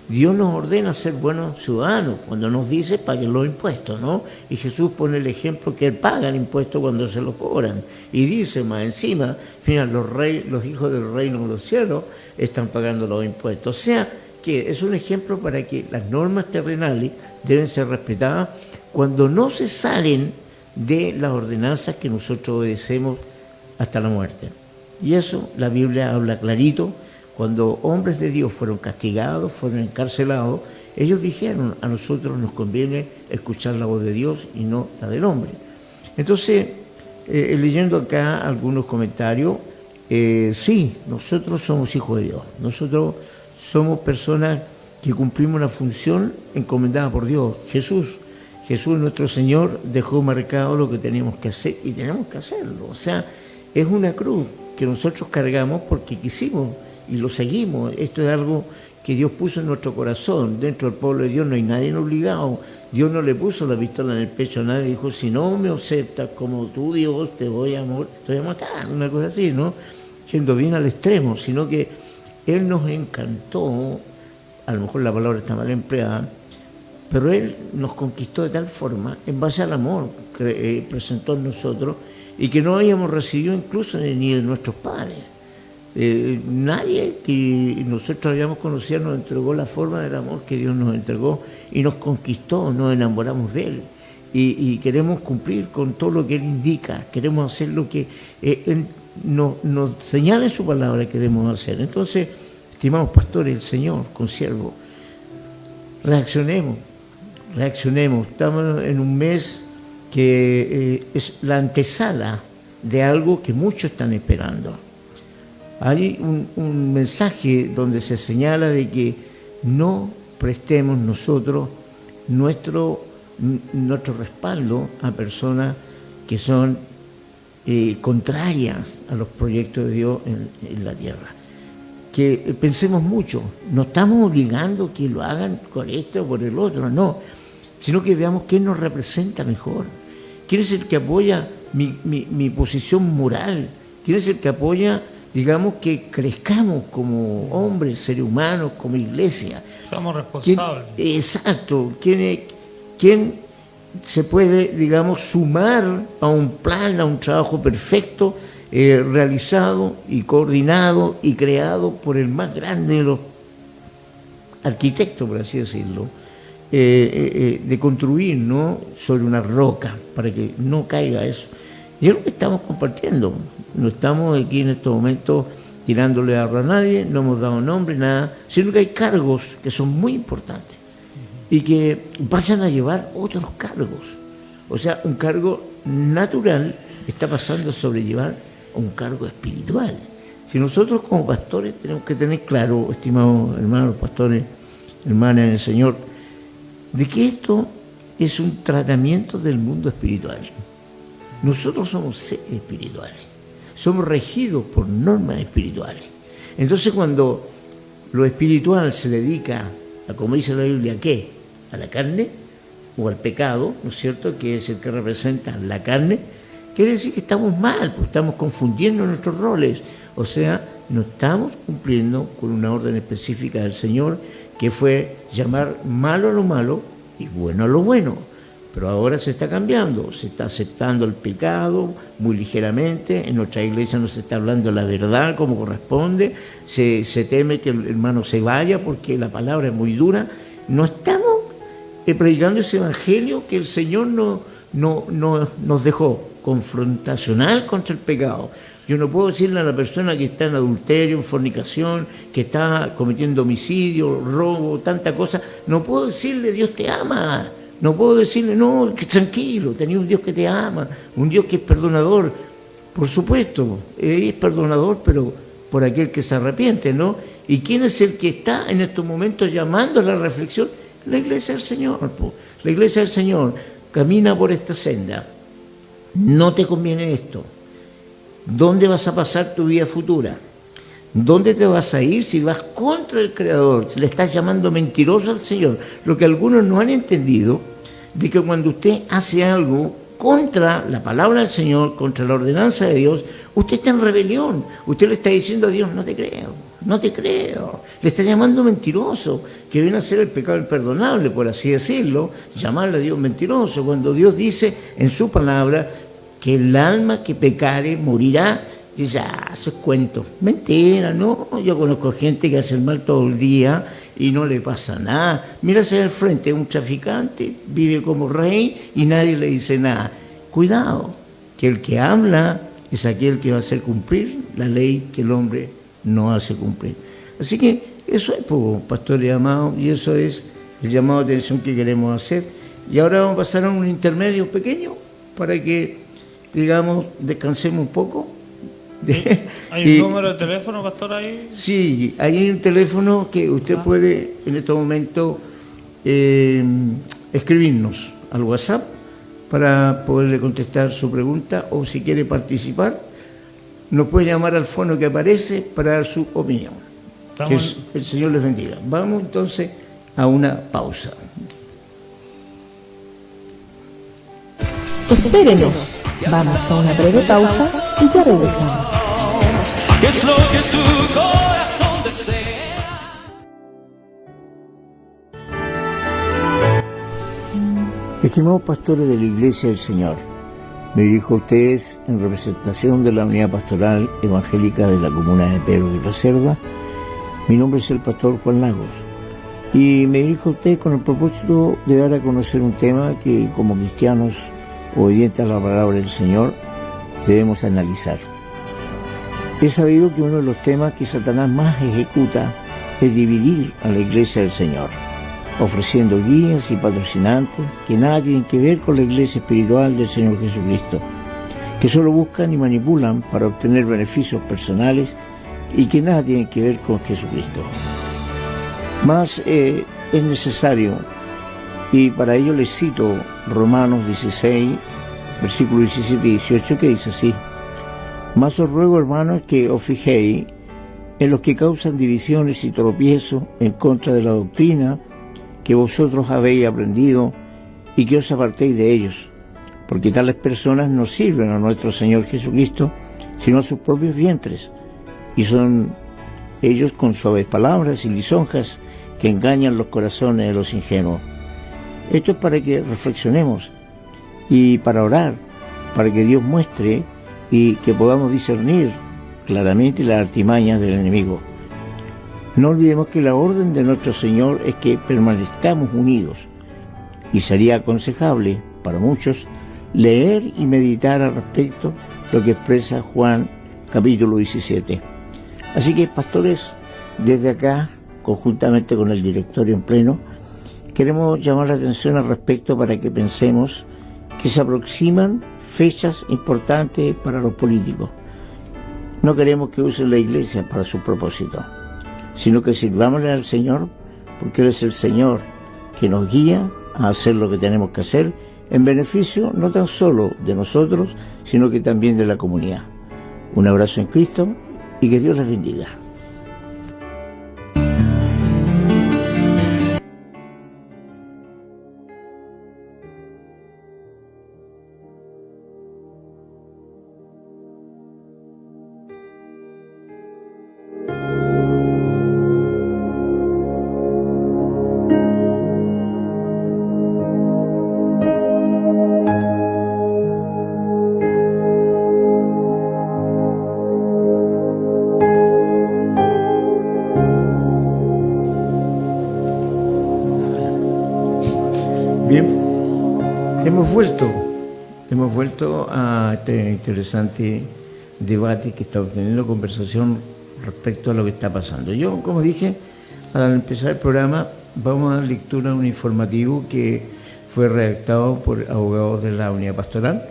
Dios nos ordena ser buenos ciudadanos cuando nos dice paguen los impuestos, ¿no? Y Jesús pone el ejemplo que Él paga el impuesto cuando se lo cobran. Y dice más encima, mira, los hijos del reino de los cielos están pagando los impuestos. O sea, que es un ejemplo para que las normas terrenales deben ser respetadas cuando no se salen de las ordenanzas que nosotros obedecemos hasta la muerte. Y eso la Biblia habla clarito. Cuando hombres de Dios fueron castigados, fueron encarcelados, ellos dijeron, a nosotros nos conviene escuchar la voz de Dios y no la del hombre. Entonces, leyendo acá algunos comentarios, sí, nosotros somos hijos de Dios, nosotros somos personas que cumplimos una función encomendada por Dios. Jesús nuestro Señor dejó marcado lo que teníamos que hacer y tenemos que hacerlo. O sea, es una cruz que nosotros cargamos porque quisimos y lo seguimos. Esto es algo que Dios puso en nuestro corazón. Dentro del pueblo de Dios no hay nadie obligado. Dios no le puso la pistola en el pecho a nadie y dijo, si no me aceptas como tú, Dios, te voy a matar, una cosa así, ¿no? Yendo bien al extremo, sino que Él nos encantó, a lo mejor la palabra está mal empleada, pero Él nos conquistó de tal forma, en base al amor que presentó en nosotros, y que no habíamos recibido incluso ni de nuestros padres. Nadie que nosotros habíamos conocido nos entregó la forma del amor que Dios nos entregó y nos conquistó, nos enamoramos de Él y queremos cumplir con todo lo que Él indica, queremos hacer lo que Él nos señala en su palabra que debemos hacer. Entonces, estimados pastores, el Señor, consiervo, reaccionemos, estamos en un mes que es la antesala de algo que muchos están esperando. Hay un mensaje donde se señala de que no prestemos nosotros nuestro respaldo a personas que son contrarias a los proyectos de Dios en la tierra. Que pensemos mucho, no estamos obligando que lo hagan por esto o por el otro, no, sino que veamos quién nos representa mejor, quién es el que apoya mi posición moral, quién es el que apoya, digamos, que crezcamos como hombres, seres humanos, como iglesia. Somos responsables. Exacto. ¿Quién se puede, digamos, sumar a un plan, a un trabajo perfecto, realizado y coordinado y creado por el más grande de los arquitectos, por así decirlo, de construir, ¿no?, sobre una roca, para que no caiga eso? Y es lo que estamos compartiendo. No estamos aquí en estos momentos tirándole agua a nadie, no hemos dado nombre, nada, sino que hay cargos que son muy importantes y que pasan a llevar otros cargos. O sea, un cargo natural está pasando a sobrellevar a un cargo espiritual. Si nosotros como pastores tenemos que tener claro, estimados hermanos pastores, hermanas en el Señor, de que esto es un tratamiento del mundo espiritual. Nosotros somos seres espirituales, somos regidos por normas espirituales. Entonces, cuando lo espiritual se dedica a, como dice la Biblia, ¿a qué? A la carne o al pecado, ¿no es cierto?, que es el que representa la carne, quiere decir que estamos mal, pues estamos confundiendo nuestros roles. O sea, no estamos cumpliendo con una orden específica del Señor, que fue llamar malo a lo malo y bueno a lo bueno. Pero ahora se está cambiando, se está aceptando el pecado muy ligeramente, en nuestra iglesia no se está hablando la verdad como corresponde, se teme que el hermano se vaya porque la palabra es muy dura. No estamos predicando ese evangelio que el Señor nos dejó, confrontacional contra el pecado. Yo no puedo decirle a la persona que está en adulterio, en fornicación, que está cometiendo homicidio, robo, tanta cosa, no puedo decirle Dios te ama. No puedo decirle, no, que tranquilo, tenés un Dios que te ama, un Dios que es perdonador. Por supuesto, es perdonador, pero por aquel que se arrepiente, ¿no? ¿Y quién es el que está en estos momentos llamando a la reflexión? La iglesia del Señor, po. La iglesia del Señor camina por esta senda. No te conviene esto. ¿Dónde vas a pasar tu vida futura? ¿Dónde te vas a ir si vas contra el Creador? Le estás llamando mentiroso al Señor. Lo que algunos no han entendido, de que cuando usted hace algo contra la palabra del Señor, contra la ordenanza de Dios, usted está en rebelión. Usted le está diciendo a Dios, no te creo. Le está llamando mentiroso, que viene a ser el pecado imperdonable, por así decirlo, llamarle a Dios mentiroso, cuando Dios dice en su palabra que el alma que pecare morirá, Y dice, eso es cuento. Mentira, no. Yo conozco gente que hace el mal todo el día y no le pasa nada. Mira hacia el frente, un traficante, vive como rey y nadie le dice nada. Cuidado, que el que habla es aquel que va a hacer cumplir la ley que el hombre no hace cumplir. Así que eso es, pastores amados, y eso es el llamado de atención que queremos hacer. Y ahora vamos a pasar a un intermedio pequeño para que, digamos, descansemos un poco. ¿Hay un número de teléfono, pastor, ahí? Sí, hay un teléfono que usted puede en este momento escribirnos al WhatsApp para poderle contestar su pregunta, o si quiere participar, nos puede llamar al fono que aparece para dar su opinión. Que el Señor les bendiga. Vamos entonces a una pausa. Espérenos, vamos a una breve pausa y ya regresamos. ¿Qué es lo que tu corazón desea? Estimados pastores de la Iglesia del Señor, me dirijo a ustedes en representación de la Unidad Pastoral Evangélica de la Comuna de Pedro Aguirre Cerda. Mi nombre es el pastor Juan Lagos y me dirijo a ustedes con el propósito de dar a conocer un tema que, como cristianos obedientes a la palabra del Señor, debemos analizar. He sabido que uno de los temas que Satanás más ejecuta es dividir a la Iglesia del Señor, ofreciendo guías y patrocinantes que nada tienen que ver con la Iglesia espiritual del Señor Jesucristo, que solo buscan y manipulan para obtener beneficios personales y que nada tienen que ver con Jesucristo. Mas es necesario, y para ello les cito Romanos 16, versículos 17 y 18, que dice así: Mas os ruego, hermanos, que os fijéis en los que causan divisiones y tropiezos en contra de la doctrina que vosotros habéis aprendido, y que os apartéis de ellos, porque tales personas no sirven a nuestro Señor Jesucristo, sino a sus propios vientres, y son ellos con suaves palabras y lisonjas que engañan los corazones de los ingenuos. Esto es para que reflexionemos y para orar, para que Dios muestre y que podamos discernir claramente las artimañas del enemigo. No olvidemos que la orden de nuestro Señor es que permanezcamos unidos, y sería aconsejable para muchos leer y meditar al respecto lo que expresa Juan capítulo 17. Así que, pastores, desde acá, conjuntamente con el directorio en pleno, queremos llamar la atención al respecto para que pensemos que se aproximan fechas importantes para los políticos. No queremos que usen la Iglesia para su propósito, sino que sirvámosle al Señor, porque Él es el Señor que nos guía a hacer lo que tenemos que hacer en beneficio no tan solo de nosotros, sino que también de la comunidad. Un abrazo en Cristo y que Dios les bendiga. Bien, hemos vuelto a este interesante debate que estamos teniendo, conversación respecto a lo que está pasando. Yo, como dije, al empezar el programa, vamos a dar lectura a un informativo que fue redactado por abogados de la Unidad Pastoral,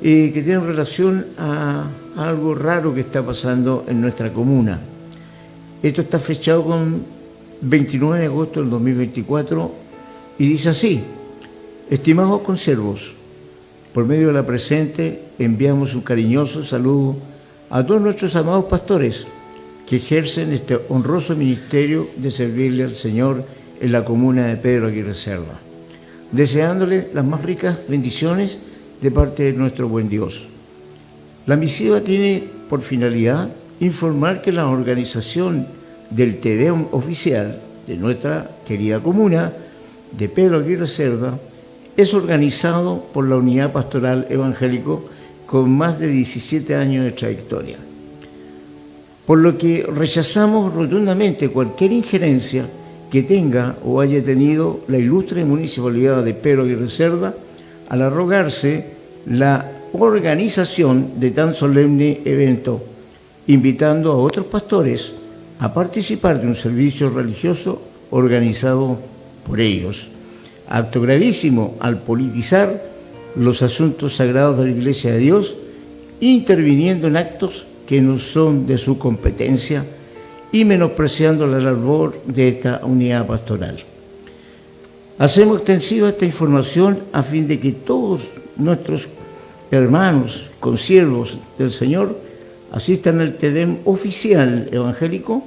que tiene relación a algo raro que está pasando en nuestra comuna. Esto está fechado con 29 de agosto del 2024 y dice así: estimados consiervos, por medio de la presente enviamos un cariñoso saludo a todos nuestros amados pastores que ejercen este honroso ministerio de servirle al Señor en la comuna de Pedro Aguirre Cerda, deseándole las más ricas bendiciones de parte de nuestro buen Dios. La misiva tiene por finalidad informar que la organización del Te Deum oficial de nuestra querida comuna de Pedro Aguirre Cerda es organizado por la Unidad Pastoral Evangélico con más de 17 años de trayectoria. Por lo que rechazamos rotundamente cualquier injerencia que tenga o haya tenido la ilustre municipalidad de Pedro Aguirre Cerda al arrogarse la organización de tan solemne evento, invitando a otros pastores a participar de un servicio religioso organizado por ellos. Acto gravísimo al politizar los asuntos sagrados de la Iglesia de Dios, interviniendo en actos que no son de su competencia y menospreciando la labor de esta unidad pastoral. Hacemos extensiva esta información a fin de que todos nuestros hermanos, consiervos del Señor, asistan al Te-Deum oficial evangélico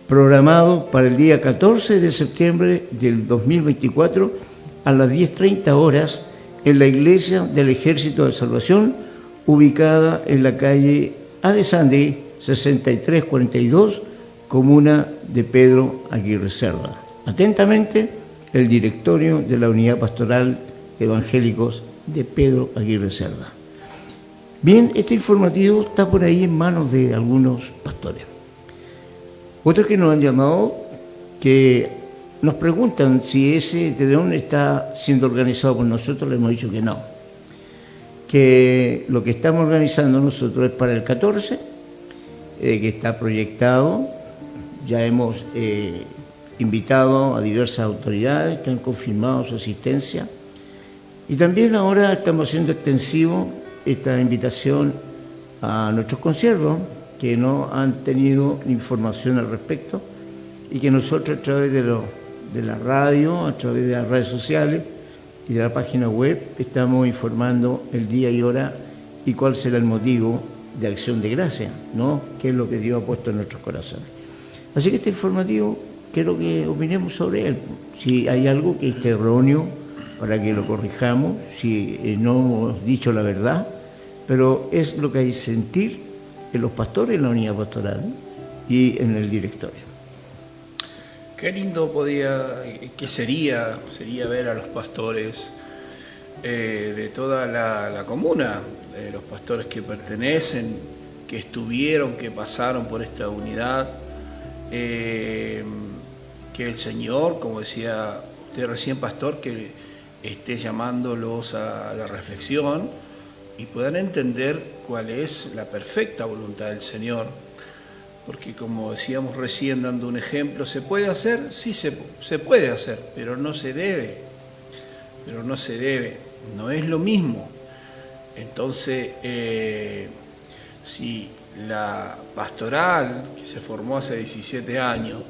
programado para el día 14 de septiembre del 2024 a las 10:30 horas en la Iglesia del Ejército de Salvación, ubicada en la calle Alessandri 6342, comuna de Pedro Aguirre Cerda. Atentamente, el directorio de la Unidad Pastoral Evangélicos de Pedro Aguirre Cerda. Bien, este informativo está por ahí en manos de algunos pastores. Otros que nos han llamado, que nos preguntan si ese Te-Deum está siendo organizado por nosotros, le hemos dicho que no. Que lo que estamos organizando nosotros es para el 14, que está proyectado. Ya hemos invitado a diversas autoridades que han confirmado su asistencia. Y también ahora estamos haciendo extensivo esta invitación a nuestros consiervos que no han tenido información al respecto y que nosotros a través de la radio, a través de las redes sociales y de la página web estamos informando el día y hora y cuál será el motivo de acción de gracia, ¿no? Qué es lo que Dios ha puesto en nuestros corazones. Así que este informativo quiero que opinemos sobre él. Si hay algo que esté erróneo, para que lo corrijamos, si no hemos dicho la verdad, pero es lo que hay que sentir en los pastores, en la unidad pastoral y en el directorio. Qué lindo sería ver a los pastores de toda la comuna, los pastores que pertenecen, que estuvieron, que pasaron por esta unidad, que el Señor, como decía usted recién, pastor, que esté llamándolos a la reflexión y puedan entender cuál es la perfecta voluntad del Señor. Porque como decíamos recién, dando un ejemplo, ¿se puede hacer? Sí, se puede hacer, pero no se debe. No es lo mismo. Entonces, si la pastoral, que se formó hace 17 años,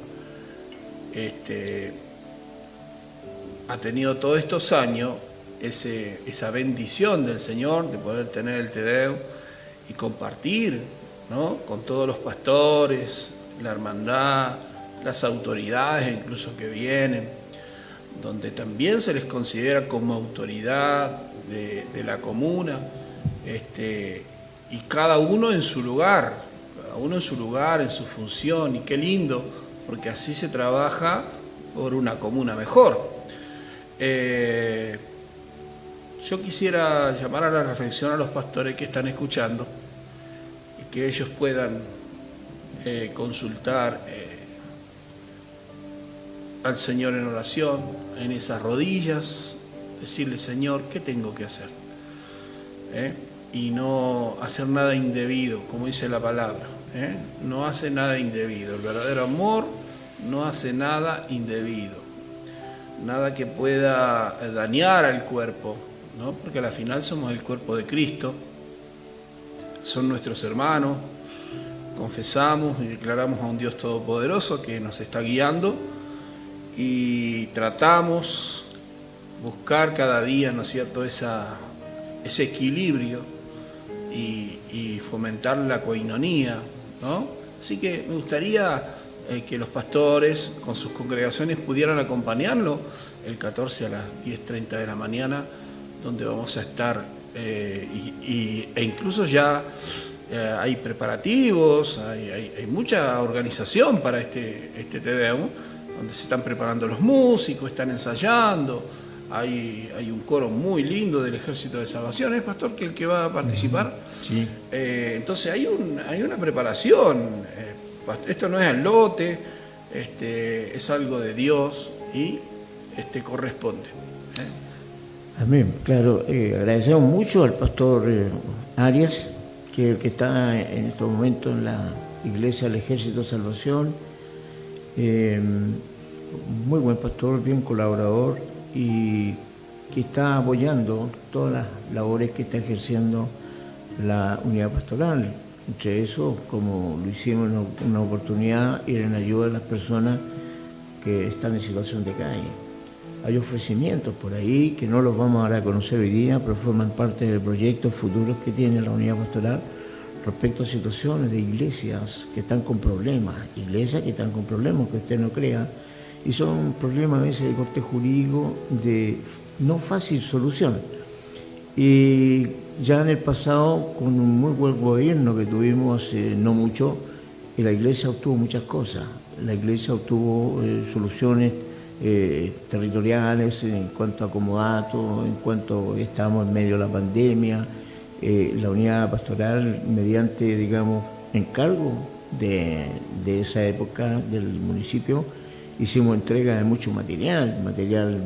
ha tenido todos estos años esa bendición del Señor de poder tener el Te-Deum y compartir, ¿no?, con todos los pastores, la hermandad, las autoridades incluso que vienen, donde también se les considera como autoridad de la comuna, y cada uno en su lugar, en su función, y qué lindo, porque así se trabaja por una comuna mejor. Yo quisiera llamar a la reflexión a los pastores que están escuchando y que ellos puedan consultar al Señor en oración, en esas rodillas, decirle: Señor, ¿qué tengo que hacer? Y no hacer nada indebido, como dice la palabra. No hace nada indebido. El verdadero amor no hace nada indebido, nada que pueda dañar al cuerpo, ¿no? Porque al final somos el cuerpo de Cristo, son nuestros hermanos, confesamos y declaramos a un Dios todopoderoso que nos está guiando y tratamos buscar cada día, ¿no es cierto?, ese equilibrio y fomentar la coinonía, ¿no? Así que me gustaría que los pastores con sus congregaciones pudieran acompañarlo el 14 a las 10:30 de la mañana, donde vamos a estar, e incluso ya hay preparativos, hay mucha organización para este Te-Deum, donde se están preparando los músicos, están ensayando, hay un coro muy lindo del Ejército de Salvación, ¿es, pastor, que el que va a participar? Sí. Entonces hay una preparación, esto no es al lote, es algo de Dios y corresponde. Amén. Claro, agradecemos mucho al pastor Arias, que es el que está en estos momentos en la iglesia del Ejército de Salvación. Muy buen pastor, bien colaborador y que está apoyando todas las labores que está ejerciendo la unidad pastoral. Entre eso, como lo hicimos en una oportunidad, ir en ayuda de las personas que están en situación de calle. Hay ofrecimientos por ahí que no los vamos a dar a conocer hoy día, pero forman parte de proyectos futuros que tiene la unidad pastoral respecto a situaciones de iglesias que están con problemas, que usted no crea, y son problemas a veces de corte jurídico de no fácil solución. Y ya en el pasado, con un muy buen gobierno que tuvimos hace no mucho, la iglesia obtuvo muchas cosas. La iglesia obtuvo soluciones territoriales en cuanto a comodato, en cuanto estamos en medio de la pandemia. La unidad pastoral, mediante, digamos, encargo de esa época del municipio, hicimos entrega de mucho material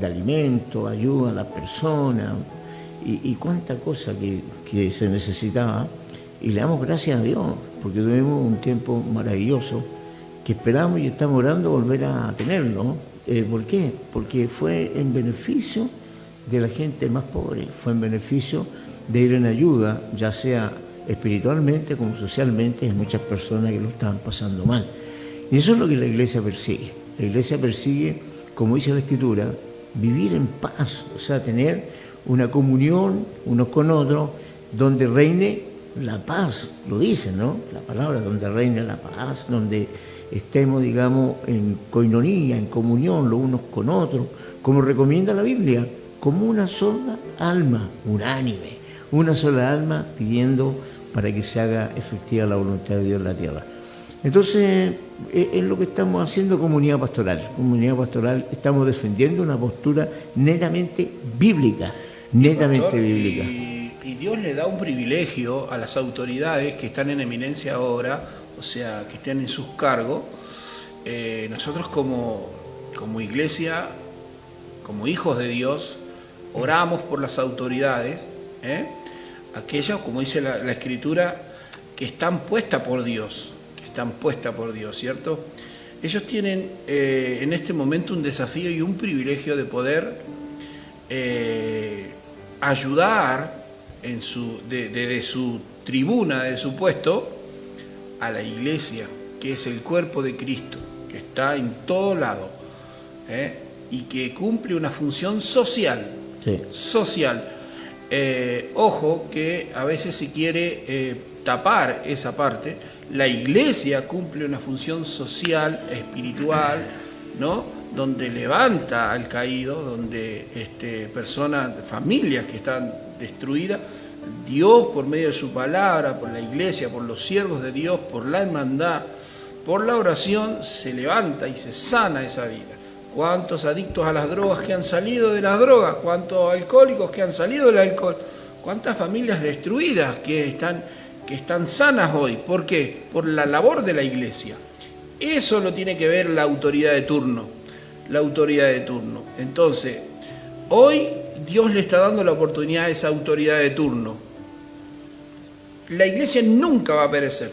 de alimentos, ayuda a las personas y cuánta cosa que se necesitaba. Y le damos gracias a Dios, porque tuvimos un tiempo maravilloso que esperamos y estamos orando volver a tenerlo. ¿Por qué? Porque fue en beneficio de la gente más pobre, fue en beneficio de ir en ayuda, ya sea espiritualmente como socialmente, hay muchas personas que lo estaban pasando mal. Y eso es lo que la iglesia persigue. La iglesia persigue, como dice la Escritura, vivir en paz, o sea, tener una comunión unos con otros, donde reine la paz, lo dice, ¿no? La palabra, donde reine la paz, donde estemos, digamos, en coinonía, en comunión los unos con otros, como recomienda la Biblia, como una sola alma, unánime, una sola alma pidiendo para que se haga efectiva la voluntad de Dios en la tierra. Entonces, es lo que estamos haciendo comunidad pastoral. Comunidad pastoral estamos defendiendo una postura netamente bíblica, bíblica. Y Dios le da un privilegio a las autoridades que están en eminencia ahora, o sea, que estén en sus cargos. Nosotros como iglesia, como hijos de Dios, oramos por las autoridades, aquellas, como dice la Escritura, que están puestas por Dios, ¿cierto? Ellos tienen en este momento un desafío y un privilegio de poder ayudar desde su tribuna, de su puesto, a la iglesia, que es el cuerpo de Cristo, que está en todo lado, y que cumple una función social. Sí. Social. Ojo que a veces se quiere tapar esa parte. La iglesia cumple una función social, espiritual, ¿no? Donde levanta al caído, donde personas, familias que están destruidas, Dios por medio de su palabra, por la iglesia, por los siervos de Dios, por la hermandad, por la oración, se levanta y se sana esa vida. ¿Cuántos adictos a las drogas que han salido de las drogas? ¿Cuántos alcohólicos que han salido del alcohol? ¿Cuántas familias destruidas que están sanas hoy? ¿Por qué? Por la labor de la iglesia. Eso lo tiene que ver la autoridad de turno. La autoridad de turno. Entonces, hoy Dios le está dando la oportunidad a esa autoridad de turno. La iglesia nunca va a perecer,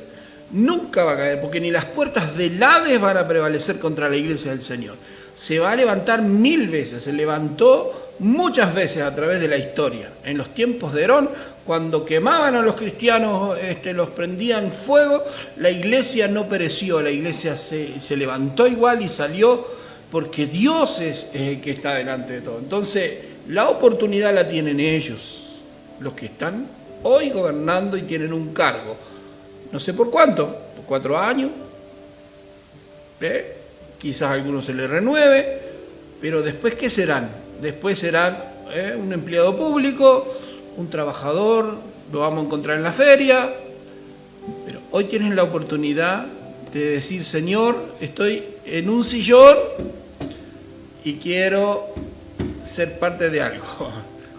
nunca va a caer, porque ni las puertas del Hades van a prevalecer contra la iglesia del Señor. Se va a levantar 1000 veces, se levantó muchas veces a través de la historia. En los tiempos de Herón, cuando quemaban a los cristianos, los prendían fuego, la iglesia no pereció, la iglesia se levantó igual y salió, porque Dios es el que está delante de todo. Entonces, la oportunidad la tienen ellos, los que están hoy gobernando y tienen un cargo. No sé por cuánto, por 4 años, quizás a algunos se les renueve, pero después, ¿qué serán? Después serán un empleado público, un trabajador, lo vamos a encontrar en la feria, pero hoy tienes la oportunidad de decir: Señor, estoy en un sillón y quiero ser parte de algo.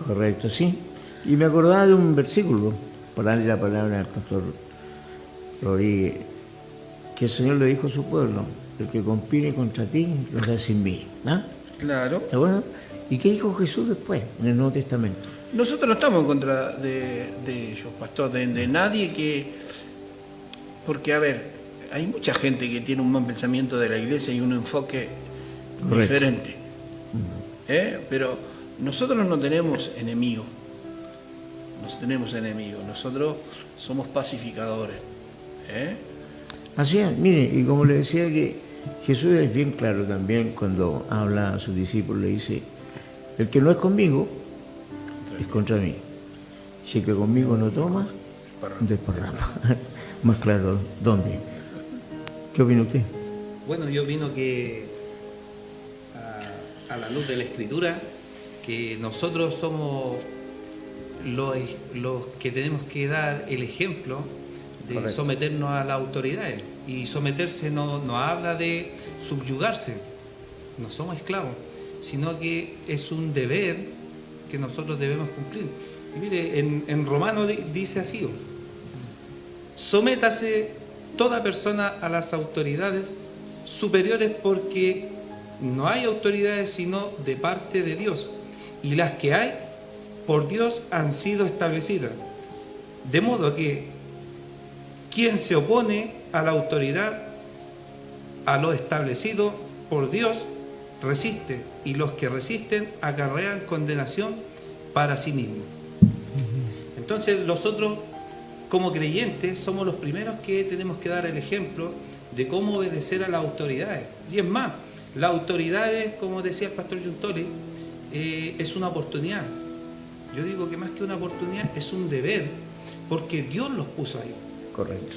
Correcto, sí. Y me acordaba de un versículo, para darle la palabra al pastor Rodríguez, que el Señor le dijo a su pueblo: el que conspire contra ti, lo hará sin mí. ¿Ah? Claro. ¿Está bueno? ¿Y qué dijo Jesús después, en el Nuevo Testamento? Nosotros no estamos en contra de ellos, pastor, de nadie que... Porque, a ver, hay mucha gente que tiene un buen pensamiento de la iglesia y un enfoque Correcto. diferente. Pero nosotros no tenemos enemigos. Nosotros somos pacificadores. Así es, mire, y como le decía, que Jesús es bien claro también cuando habla a sus discípulos, le dice: el que no es conmigo es contra mí. Si el que conmigo no toma, desparrama. Más claro, ¿dónde? ¿Qué opina usted? Bueno, yo opino que a la luz de la Escritura, que nosotros somos los que tenemos que dar el ejemplo de Correcto. someternos a las autoridades. Y someterse no habla de subyugarse, no somos esclavos, sino que es un deber que nosotros debemos cumplir. Y mire, en Romano dice así: sométase toda persona a las autoridades superiores, porque no hay autoridades sino de parte de Dios, y las que hay por Dios han sido establecidas. De modo que quien se opone a la autoridad, a lo establecido por Dios, resiste, y los que resisten acarrean condenación para sí mismos. Entonces nosotros, como creyentes, somos los primeros que tenemos que dar el ejemplo de cómo obedecer a las autoridades. Y es más, las autoridades, como decía el pastor Giuntoli, es una oportunidad. Yo digo que más que una oportunidad, es un deber, porque Dios los puso ahí. Correcto.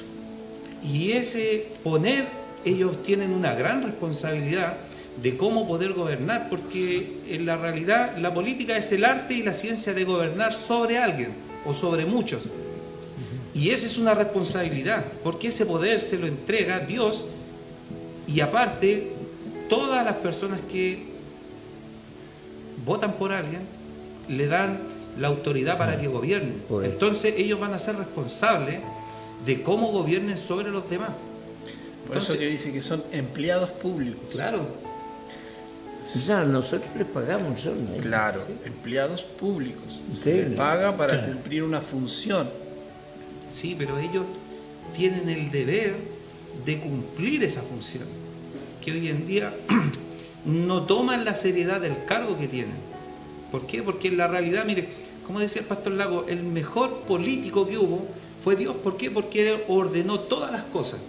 Y ese poner, ellos tienen una gran responsabilidad de cómo poder gobernar, porque en la realidad la política es el arte y la ciencia de gobernar sobre alguien o sobre muchos. Y esa es una responsabilidad, porque ese poder se lo entrega Dios, y aparte, todas las personas que votan por alguien le dan la autoridad para que gobiernen. Correcto. Entonces ellos van a ser responsables de cómo gobiernen sobre los demás. Por eso que dice que son empleados públicos. Claro, O sea, nosotros les pagamos, ¿no? Claro, empleados públicos. Sí. Se les paga para Claro. cumplir una función. sí, pero ellos tienen el deber de cumplir esa función, que hoy en día no toman la seriedad del cargo que tienen. ¿Por qué? Porque en la realidad, mire, como decía el pastor Lago, el mejor político que hubo fue Dios. ¿Por qué? Porque Él ordenó todas las cosas.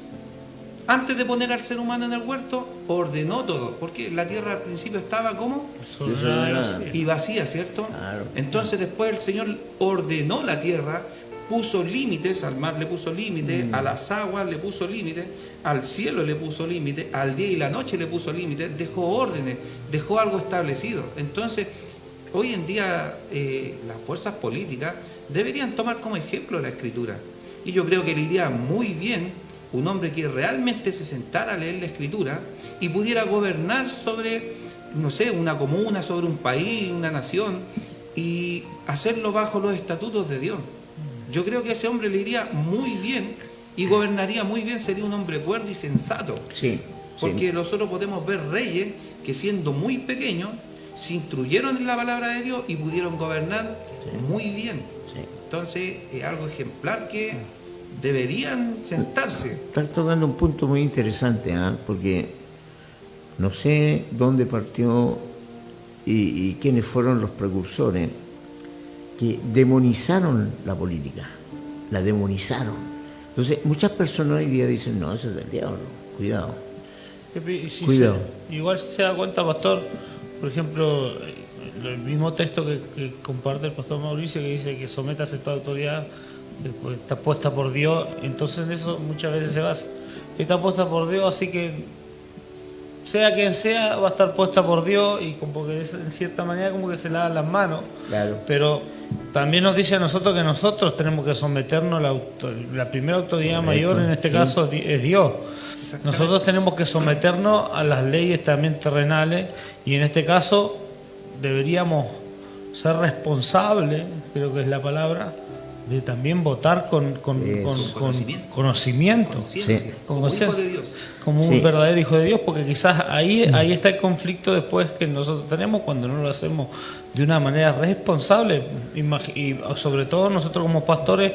Antes de poner al ser humano en el huerto, ordenó todo. Porque la tierra al principio estaba como Desordenada. y vacía, ¿cierto? Claro. Entonces después el Señor ordenó la tierra, puso límites, al mar le puso límites, a las aguas le puso límites, al cielo le puso límites, al día y la noche le puso límites, dejó órdenes, dejó algo establecido. Entonces, hoy en día las fuerzas políticas deberían tomar como ejemplo la Escritura. Y yo creo que le iría muy bien un hombre que realmente se sentara a leer la Escritura y pudiera gobernar sobre, no sé, una comuna, sobre un país, una nación, y hacerlo bajo los estatutos de Dios. Yo creo que a ese hombre le iría muy bien y gobernaría muy bien, sería un hombre cuerdo y sensato. Sí. Porque nosotros podemos ver reyes que, siendo muy pequeños, se instruyeron en la palabra de Dios y pudieron gobernar muy bien. Sí. Entonces es algo ejemplar que deberían sentarse. Estás tocando un punto muy interesante, porque no sé dónde partió y quiénes fueron los precursores que demonizaron la política, la demonizaron. Entonces, muchas personas hoy día dicen: no, eso es del diablo, cuidado. Y si Cuidado. igual si se da cuenta, pastor, por ejemplo, el mismo texto que comparte el pastor Mauricio, que dice que sométase a toda autoridad, que pues está puesta por Dios. Entonces en eso muchas veces se basa. Está puesta por Dios, así que sea quien sea, va a estar puesta por Dios, y como que en cierta manera como que se lavan las manos. Claro. Pero también nos dice a nosotros que nosotros tenemos que someternos a la primera autoridad mayor, en este caso es Dios. Nosotros tenemos que someternos a las leyes también terrenales, y en este caso deberíamos ser responsables, creo que es la palabra, de también votar con conocimiento, conciencia, como hijo de Dios. como un verdadero hijo de Dios, porque quizás ahí está el conflicto después que nosotros tenemos cuando no lo hacemos de una manera responsable, y sobre todo nosotros como pastores,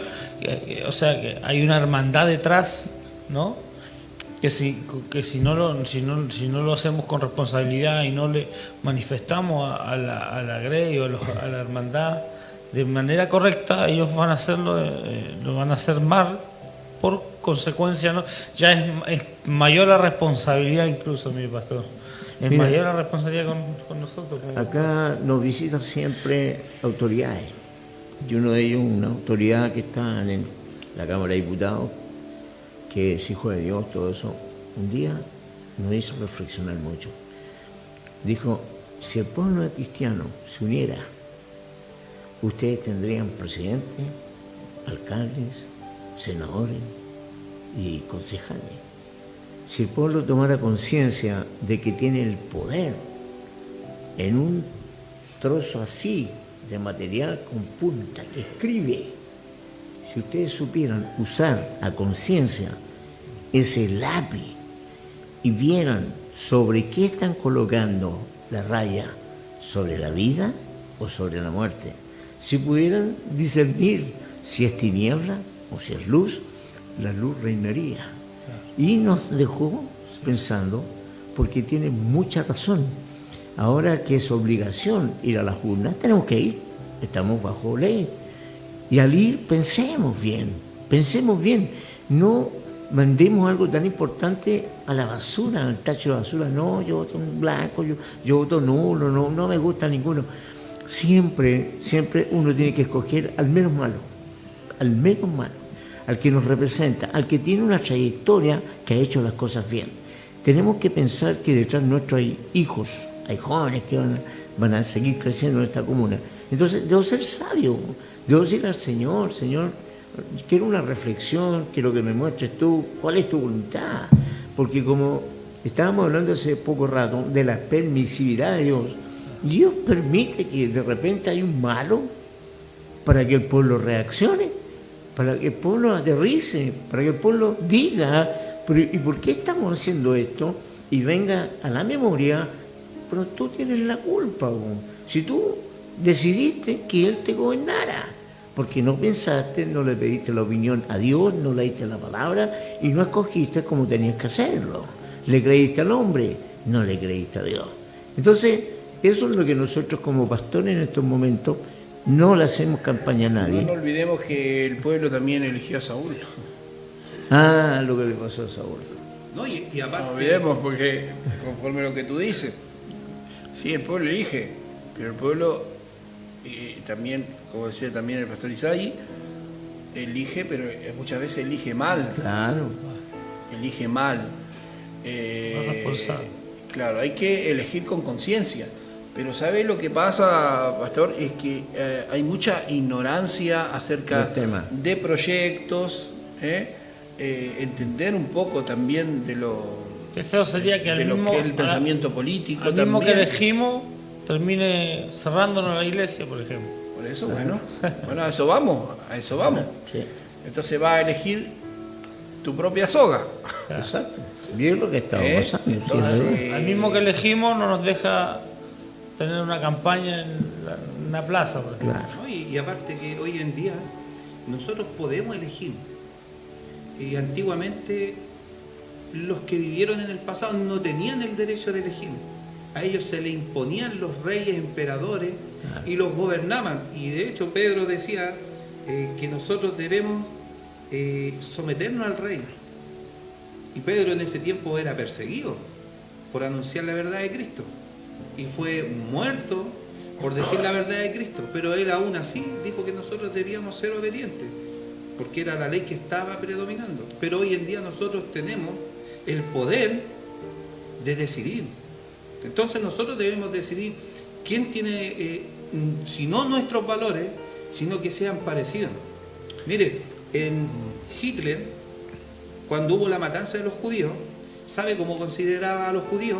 o sea, que hay una hermandad detrás, ¿no? Que si no lo hacemos con responsabilidad y no le manifestamos a la grey o a la hermandad de manera correcta, ellos van a hacerlo, lo van a hacer mal, por consecuencia, ¿no? Ya es mayor la responsabilidad incluso, mi pastor. Es mayor la responsabilidad con nosotros. Acá nos visitan siempre autoridades. Y uno de ellos, una autoridad que está en la Cámara de Diputados, que es hijo de Dios, todo eso, un día nos hizo reflexionar mucho. Dijo, si el pueblo cristiano se uniera, ustedes tendrían presidentes, alcaldes, senadores y concejales. Si el pueblo tomara conciencia de que tiene el poder en un trozo así de material con punta que escribe, si ustedes supieran usar a conciencia ese lápiz y vieran sobre qué están colocando la raya, sobre la vida o sobre la muerte, si pudieran discernir si es tiniebla o si es luz, la luz reinaría. Y nos dejó pensando, porque tiene mucha razón. Ahora que es obligación ir a las urnas, tenemos que ir, estamos bajo ley. Y al ir, pensemos bien, no mandemos algo tan importante a la basura, al tacho de basura. No, yo voto en blanco, yo voto nulo, no me gusta ninguno. Siempre uno tiene que escoger al menos malo, al que nos representa, al que tiene una trayectoria que ha hecho las cosas bien. Tenemos que pensar que detrás nuestros hay hijos, hay jóvenes que van a seguir creciendo en esta comuna. Entonces, debo ser sabio, debo decirle al Señor, quiero una reflexión, quiero que me muestres tú cuál es tu voluntad. Porque como estábamos hablando hace poco rato de la permisividad de Dios, Dios permite que de repente hay un malo para que el pueblo reaccione, para que el pueblo aterrice, para que el pueblo diga, ¿y por qué estamos haciendo esto? Y venga a la memoria, pero tú tienes la culpa, si tú decidiste que Él te gobernara, porque no pensaste, no le pediste la opinión a Dios, no leíste la palabra y no escogiste como tenías que hacerlo. Le creíste al hombre, no le creíste a Dios. Entonces, eso es lo que nosotros como pastores en estos momentos no le hacemos campaña a nadie. No olvidemos que el pueblo también eligió a Saúl. Lo que le pasó a Saúl. No, y aparte... No olvidemos, porque conforme a lo que tú dices, sí, el pueblo elige, pero el pueblo también, como decía también el pastor Isaí, elige, pero muchas veces elige mal. Claro. Elige mal. Claro, hay que elegir con conciencia. Pero ¿sabe lo que pasa, pastor? Es que hay mucha ignorancia acerca de proyectos, entender un poco también de lo, qué feo sería que de lo que es el pensamiento político. Al mismo que elegimos termine cerrándonos la iglesia, por ejemplo. Por eso, bueno, a eso vamos. Sí. Entonces vas a elegir tu propia soga. Exacto. Bien lo que estamos pasando. Entonces, al mismo que elegimos no nos deja tener una campaña en una plaza, por ejemplo. Claro. ¿No? Y aparte que hoy en día nosotros podemos elegir. Y antiguamente los que vivieron en el pasado no tenían el derecho de elegir. A ellos se les imponían los reyes, emperadores, y los gobernaban. Y de hecho Pedro decía que nosotros debemos someternos al rey. Y Pedro en ese tiempo era perseguido por anunciar la verdad de Cristo. Y fue muerto por decir la verdad de Cristo. Pero él aún así dijo que nosotros debíamos ser obedientes, porque era la ley que estaba predominando. Pero hoy en día nosotros tenemos el poder de decidir. Entonces nosotros debemos decidir quién tiene, si no nuestros valores, sino que sean parecidos. Mire, en Hitler, cuando hubo la matanza de los judíos, ¿sabe cómo consideraba a los judíos?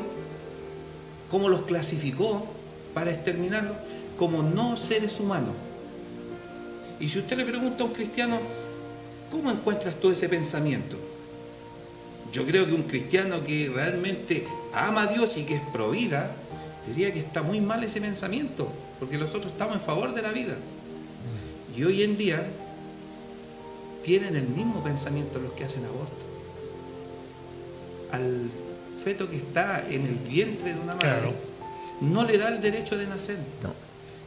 ¿Cómo los clasificó? para exterminarlos como no seres humanos. Y si usted le pregunta a un cristiano, ¿cómo encuentras tú ese pensamiento? Yo creo que un cristiano que realmente ama a Dios y que es pro vida, diría que está muy mal ese pensamiento, porque nosotros estamos en favor de la vida. Y hoy en día tienen el mismo pensamiento los que hacen aborto. Al feto que está en el vientre de una madre, Claro. no le da el derecho de nacer. No.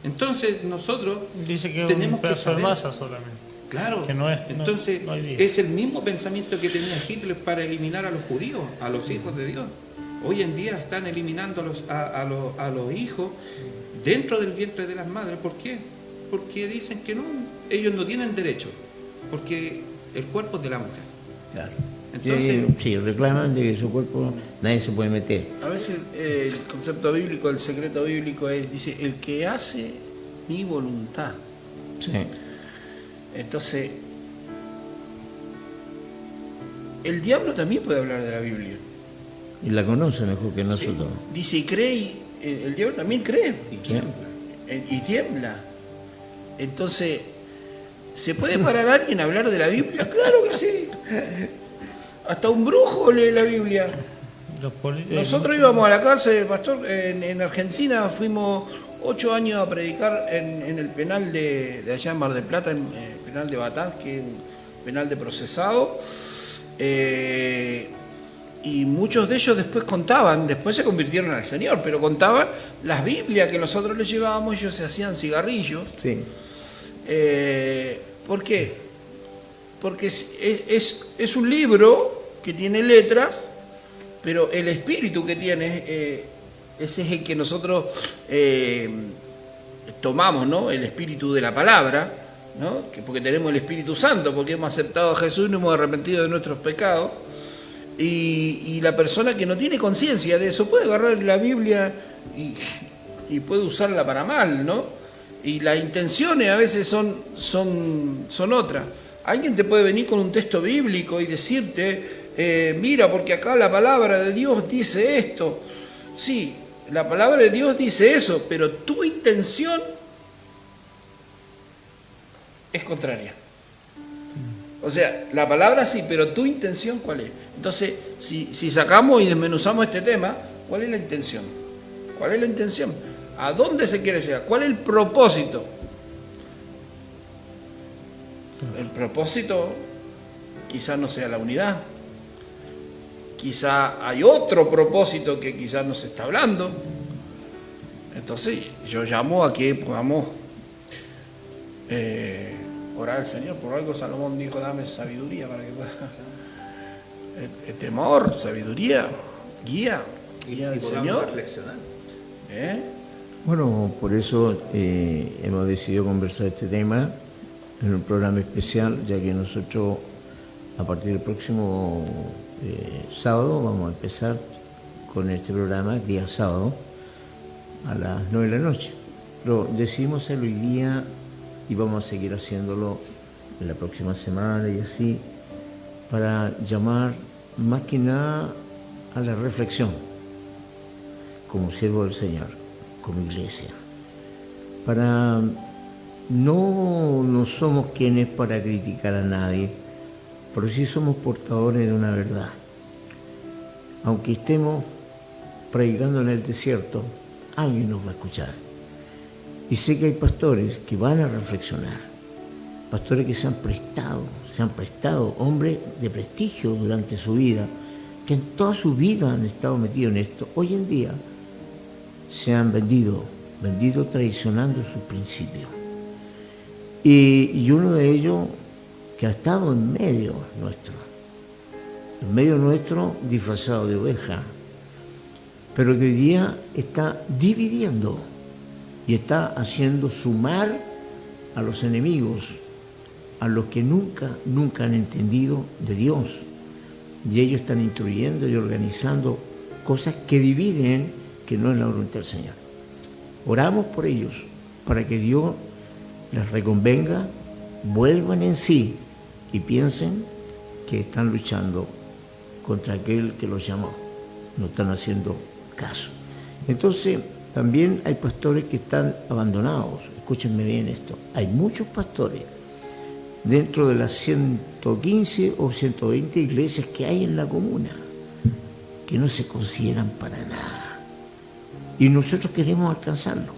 Entonces nosotros Dice que es tenemos un que pedazo de saber. masa solamente. Claro, Que no es- entonces no hay vida. es el mismo pensamiento que tenía Hitler para eliminar a los judíos, a los hijos de Dios. Hoy en día están eliminando a los hijos dentro del vientre de las madres. ¿Por qué? Porque dicen que no, ellos no tienen derecho, porque el cuerpo es de la mujer. Claro. Entonces, Sí, reclaman de que su cuerpo nadie se puede meter. A veces el concepto bíblico, el secreto bíblico dice, el que hace mi voluntad. Sí. Entonces, el diablo también puede hablar de la Biblia. Y la conoce mejor que nosotros. Dice, y cree, el diablo también cree. Sí. Y tiembla. Entonces, ¿se puede parar alguien a hablar de la Biblia? Claro que sí. Hasta un brujo lee la Biblia. Nosotros íbamos a la cárcel, pastor, en Argentina fuimos 8 años a predicar en el penal de allá en Mar del Plata, en el penal de Batán, que es un penal de procesado. Y muchos de ellos después contaban, después se convirtieron al Señor, pero contaban las Biblias que nosotros les llevábamos, ellos se hacían cigarrillos. Sí. ¿Por qué? Porque es un libro que tiene letras, pero el espíritu que tiene, ese es el que nosotros tomamos, ¿no? El espíritu de la palabra, ¿no? Porque tenemos el Espíritu Santo, porque hemos aceptado a Jesús y nos hemos arrepentido de nuestros pecados. Y la persona que no tiene conciencia de eso puede agarrar la Biblia y puede usarla para mal, ¿no? Y las intenciones a veces son otras. Alguien te puede venir con un texto bíblico y decirte, mira, porque acá la palabra de Dios dice esto. Sí, la palabra de Dios dice eso, pero tu intención es contraria. O sea, la palabra sí, pero tu intención, ¿cuál es? Entonces, si sacamos y desmenuzamos este tema, ¿cuál es la intención? ¿Cuál es la intención? ¿A dónde se quiere llegar? ¿Cuál es el propósito? El propósito quizás no sea la unidad. Quizá hay otro propósito que quizás no se está hablando. Entonces, yo llamo a que podamos orar al Señor. Por algo Salomón dijo, dame sabiduría para que pueda... El temor, sabiduría, guía del Señor. reflexionar. Bueno, por eso hemos decidido conversar este tema en un programa especial, ya que nosotros a partir del próximo sábado vamos a empezar con este programa, día sábado, a las 9 de la noche. Pero decidimos hacerlo hoy día y vamos a seguir haciéndolo en la próxima semana y así, para llamar más que nada a la reflexión, como siervo del Señor, como iglesia. No somos quienes para criticar a nadie, pero sí somos portadores de una verdad. Aunque estemos predicando en el desierto, alguien nos va a escuchar. Y sé que hay pastores que van a reflexionar, pastores que se han prestado, hombres de prestigio durante su vida, que en toda su vida han estado metidos en esto. Hoy en día se han vendido traicionando sus principios. Y uno de ellos que ha estado en medio nuestro disfrazado de oveja, pero que hoy día está dividiendo y está haciendo sumar a los enemigos, a los que nunca han entendido de Dios. Y ellos están instruyendo y organizando cosas que dividen, que no es la voluntad del Señor. Oramos por ellos, para que Dios les reconvenga, vuelvan en sí y piensen que están luchando contra aquel que los llamó. No están haciendo caso. Entonces, también hay pastores que están abandonados. Escúchenme bien esto. Hay muchos pastores dentro de las 115 o 120 iglesias que hay en la comuna que no se consideran para nada. Y nosotros queremos alcanzarlo.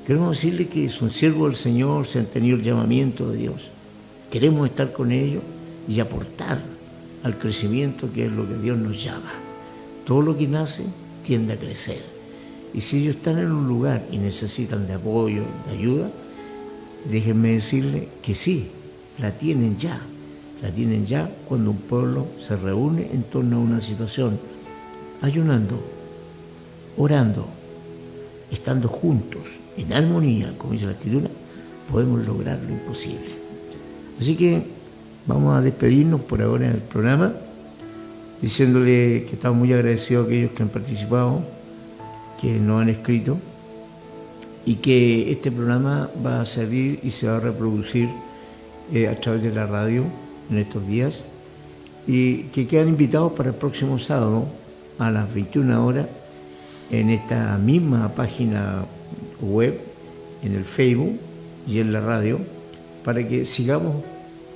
Queremos decirle que son siervos del Señor, se han tenido el llamamiento de Dios. Queremos estar con ellos y aportar al crecimiento que es lo que Dios nos llama. Todo lo que nace tiende a crecer. Y si ellos están en un lugar y necesitan de apoyo, de ayuda, déjenme decirles que sí, la tienen ya. La tienen ya cuando un pueblo se reúne en torno a una situación, ayunando, orando, estando juntos, en armonía, como dice la Escritura, podemos lograr lo imposible. Así que vamos a despedirnos por ahora en el programa, diciéndole que estamos muy agradecidos a aquellos que han participado, que nos han escrito, y que este programa va a salir y se va a reproducir a través de la radio en estos días, y que quedan invitados para el próximo sábado a las 21 horas en esta misma página web, en el Facebook y en la radio, para que sigamos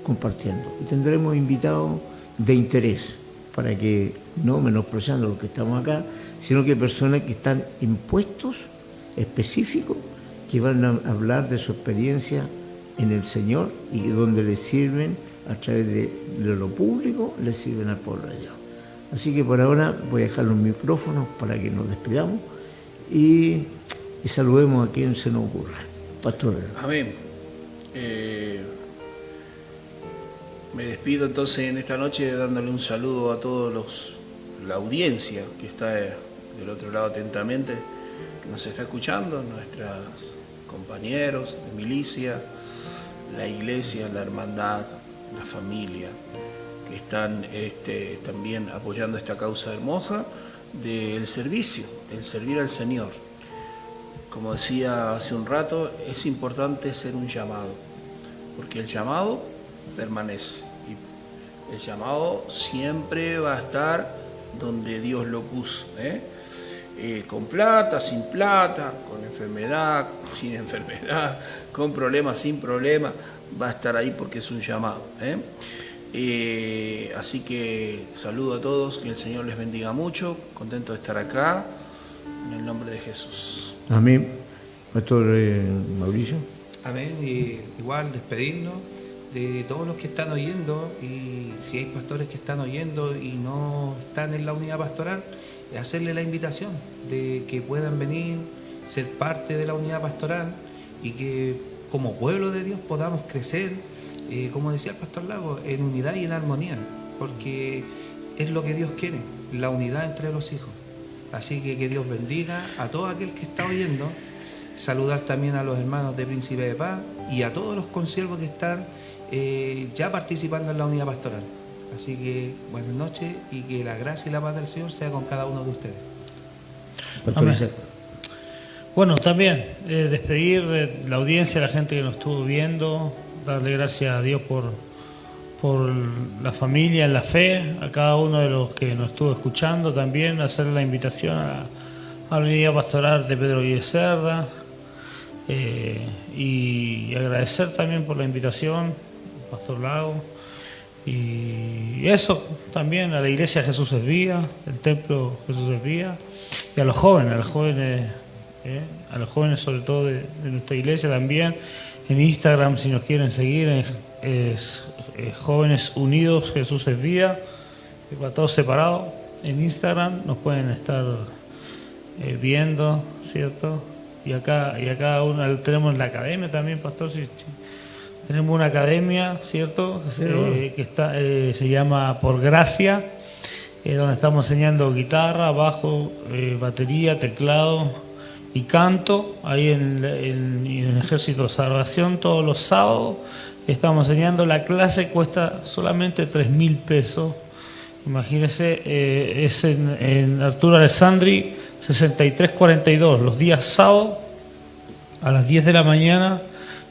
compartiendo. Y tendremos invitados de interés, para que no menospreciando los que estamos acá, sino que personas que están en puestos específicos que van a hablar de su experiencia en el Señor y donde les sirven a través de lo público, les sirven al pueblo de Dios. Así que por ahora voy a dejar los micrófonos para que nos despidamos y saludemos a quien se nos ocurra. Pastor. Amén. Me despido entonces en esta noche dándole un saludo a todos la audiencia que está del otro lado atentamente, que nos está escuchando, nuestros compañeros de milicia, la iglesia, la hermandad, la familia, que están también apoyando esta causa hermosa del servicio, del servir al Señor. Como decía hace un rato, es importante ser un llamado, porque el llamado permanece y el llamado siempre va a estar donde Dios lo puso, con plata, sin plata, con enfermedad, sin enfermedad, con problemas, sin problemas, va a estar ahí porque es un llamado. Así que saludo a todos, que el Señor les bendiga mucho, contento de estar acá, en el nombre de Jesús. Amén. Pastor Mauricio. Amén. Y igual despedirnos de todos los que están oyendo, y si hay pastores que están oyendo y no están en la unidad pastoral, hacerle la invitación de que puedan venir, ser parte de la unidad pastoral y que como pueblo de Dios podamos crecer, como decía el pastor Lago, en unidad y en armonía, porque es lo que Dios quiere, la unidad entre los hijos. Así que Dios bendiga a todo aquel que está oyendo, saludar también a los hermanos de Príncipe de Paz y a todos los consiervos que están ya participando en la unidad pastoral. Así que buenas noches y que la gracia y la paz del Señor sea con cada uno de ustedes. Amén. Bueno, también despedir de la audiencia, a la gente que nos estuvo viendo, darle gracias a Dios por la familia, en la fe, a cada uno de los que nos estuvo escuchando también, hacer la invitación a la unidad pastoral de Pedro Aguirre Cerda, y agradecer también por la invitación, Pastor Lago, y eso también a la iglesia Jesús es Vida, el templo Jesús es Vida, y a los jóvenes sobre todo de nuestra iglesia también. En Instagram, si nos quieren seguir, es Jóvenes Unidos Jesús es Vida, para todos separados. En Instagram nos pueden estar viendo, ¿cierto? Y acá tenemos la academia también, pastor. Sí. Tenemos una academia, ¿cierto? Que está, se llama Por Gracia, donde estamos enseñando guitarra, bajo, batería, teclado y canto. Ahí en el Ejército de Salvación, todos los sábados estamos enseñando. La clase cuesta solamente 3.000 pesos. Imagínense, es en Arturo Alessandri 6342, los días sábados a las 10 de la mañana.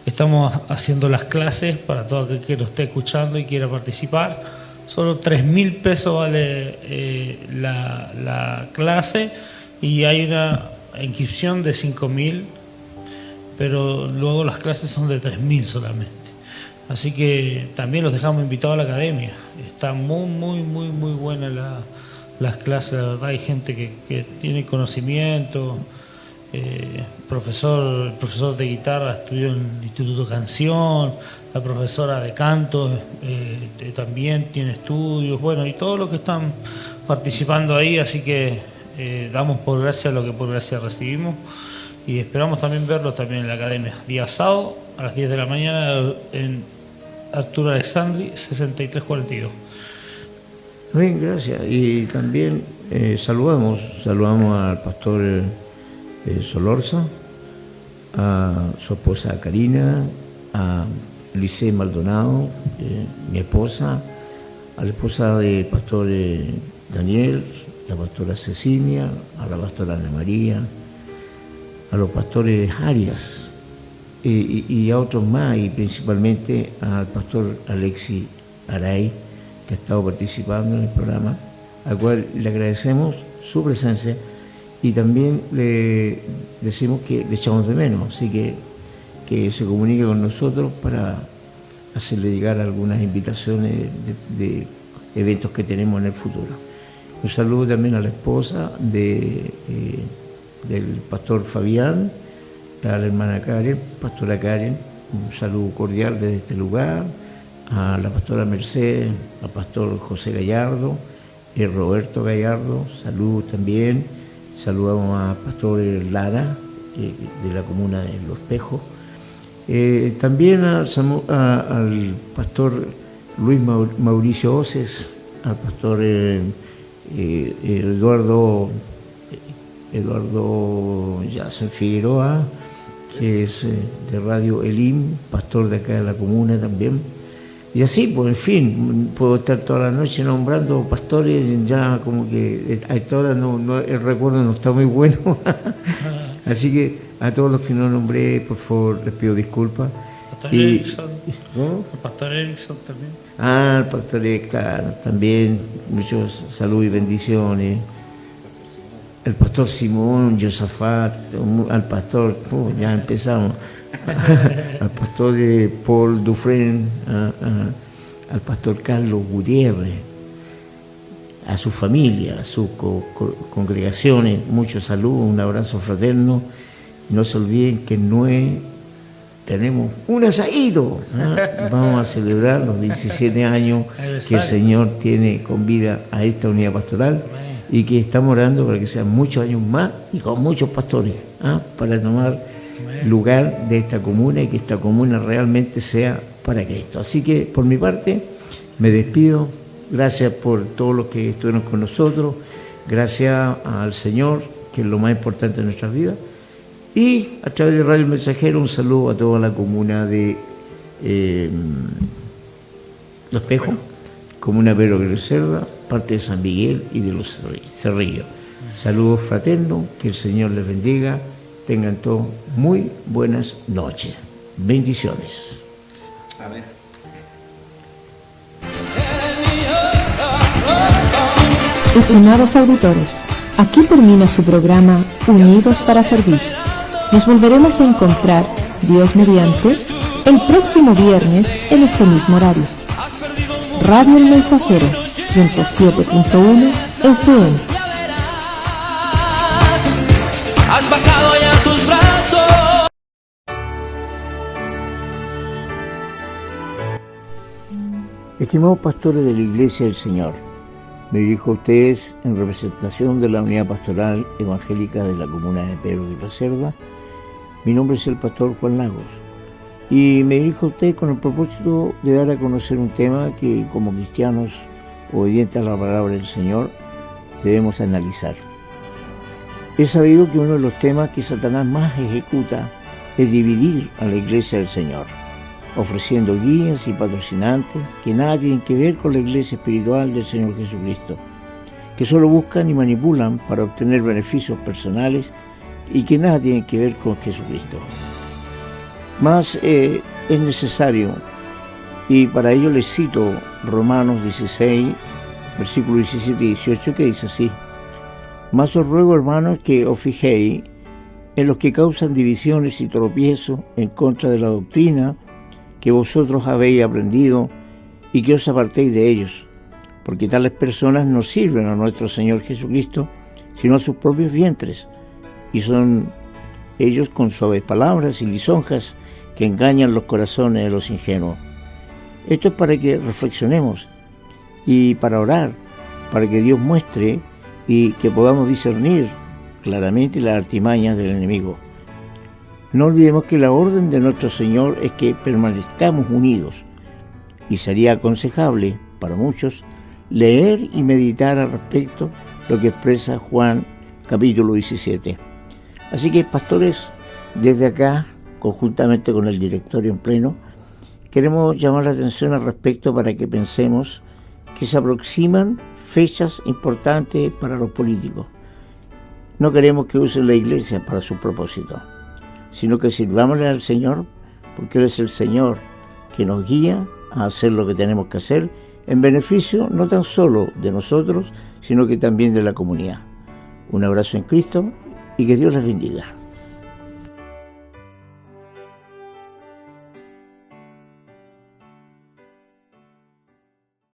Estamos haciendo las clases para todo aquel que lo esté escuchando y quiera participar. Solo 3.000 pesos vale la clase, y hay inscripción de 5.000, pero luego las clases son de 3.000 solamente. Así que también los dejamos invitados a la academia. Está muy buena las clases, la verdad. Hay gente que tiene conocimiento. El profesor de guitarra estudió en el Instituto Canción, la profesora de canto también tiene estudios, bueno, y todos los que están participando ahí, así que damos por gracia lo que por gracia recibimos y esperamos también verlos también en la academia. Día sábado a las 10 de la mañana en Arturo Alexandri 6342. Bien, gracias. Y también saludamos al pastor Solorza, a su esposa Karina, a Lice Maldonado, mi esposa, a la esposa del pastor Daniel, la pastora Cecilia, a la pastora Ana María, a los pastores Arias y a otros más, y principalmente al pastor Alexi Aray, que ha estado participando en el programa, al cual le agradecemos su presencia y también le decimos que le echamos de menos, así que se comunique con nosotros para hacerle llegar algunas invitaciones de eventos que tenemos en el futuro. Un saludo también a la esposa del pastor Fabián, a la hermana Karen, pastora Karen, un saludo cordial desde este lugar, a la pastora Mercedes, al pastor José Gallardo, Roberto Gallardo, saludos también, saludamos a pastor Lara, de la comuna de Los Espejos, también al pastor Luis Mauricio Oces, al pastor Eduardo Yacen Figueroa, que es de Radio Elim, pastor de acá de la comuna también. Y así, pues en fin, puedo estar toda la noche nombrando pastores, ya como que a esta hora el recuerdo no está muy bueno. Así que a todos los que no nombré, por favor, les pido disculpas. Erickson, ¿no? El pastor Erickson también. El pastor Erickson también, muchos saludos y bendiciones. El pastor Simón, Josafat, al pastor, ya empezamos. Al pastor Paul Dufresne, al pastor Carlos Gutiérrez, a su familia, a sus congregaciones, muchos saludos, un abrazo fraterno. No se olviden que en Noé tenemos un asadito. Vamos a celebrar los 17 años que el Señor tiene con vida a esta unidad pastoral y que estamos orando para que sean muchos años más y con muchos pastores para tomar lugar de esta comuna y que esta comuna realmente sea para Cristo. Así que por mi parte me despido. Gracias por todos los que estuvieron con nosotros. Gracias al Señor, que es lo más importante de nuestras vidas. Y a través de Radio El Mensajero, un saludo a toda la comuna de Los Espejos, comuna Pedro Aguirre Cerda, parte de San Miguel y de Los Cerrillos. Saludos fraternos, que el Señor les bendiga. Tengan todos muy buenas noches. Bendiciones. Amén. Estimados auditores, aquí termina su programa Unidos para Servir. Nos volveremos a encontrar, Dios mediante, el próximo viernes en este mismo horario. Radio El Mensajero, 107.1 FM. Has bajado ya tus brazos. Estimados pastores de la Iglesia del Señor, me dirijo a ustedes en representación de la Unidad Pastoral Evangélica de la Comuna de Pedro Aguirre Cerda. Mi nombre es el pastor Juan Lagos y me dirijo a ustedes con el propósito de dar a conocer un tema que como cristianos obedientes a la palabra del Señor debemos analizar. He sabido que uno de los temas que Satanás más ejecuta es dividir a la Iglesia del Señor, ofreciendo guías y patrocinantes que nada tienen que ver con la Iglesia espiritual del Señor Jesucristo, que solo buscan y manipulan para obtener beneficios personales y que nada tienen que ver con Jesucristo. Mas es necesario, y para ello les cito Romanos 16, versículos 17 y 18, que dice así: Mas os ruego, hermanos, que os fijéis en los que causan divisiones y tropiezo en contra de la doctrina que vosotros habéis aprendido y que os apartéis de ellos, porque tales personas no sirven a nuestro Señor Jesucristo, sino a sus propios vientres, y son ellos con suaves palabras y lisonjas que engañan los corazones de los ingenuos. Esto es para que reflexionemos y para orar, para que Dios muestre y que podamos discernir claramente las artimañas del enemigo. No olvidemos que la orden de nuestro Señor es que permanezcamos unidos, y sería aconsejable para muchos leer y meditar al respecto lo que expresa Juan capítulo 17. Así que, pastores, desde acá, conjuntamente con el directorio en pleno, queremos llamar la atención al respecto para que pensemos que se aproximan fechas importantes para los políticos. No queremos que usen la iglesia para su propósito, sino que sirvámosle al Señor, porque Él es el Señor que nos guía a hacer lo que tenemos que hacer en beneficio no tan solo de nosotros, sino que también de la comunidad. Un abrazo en Cristo y que Dios les bendiga.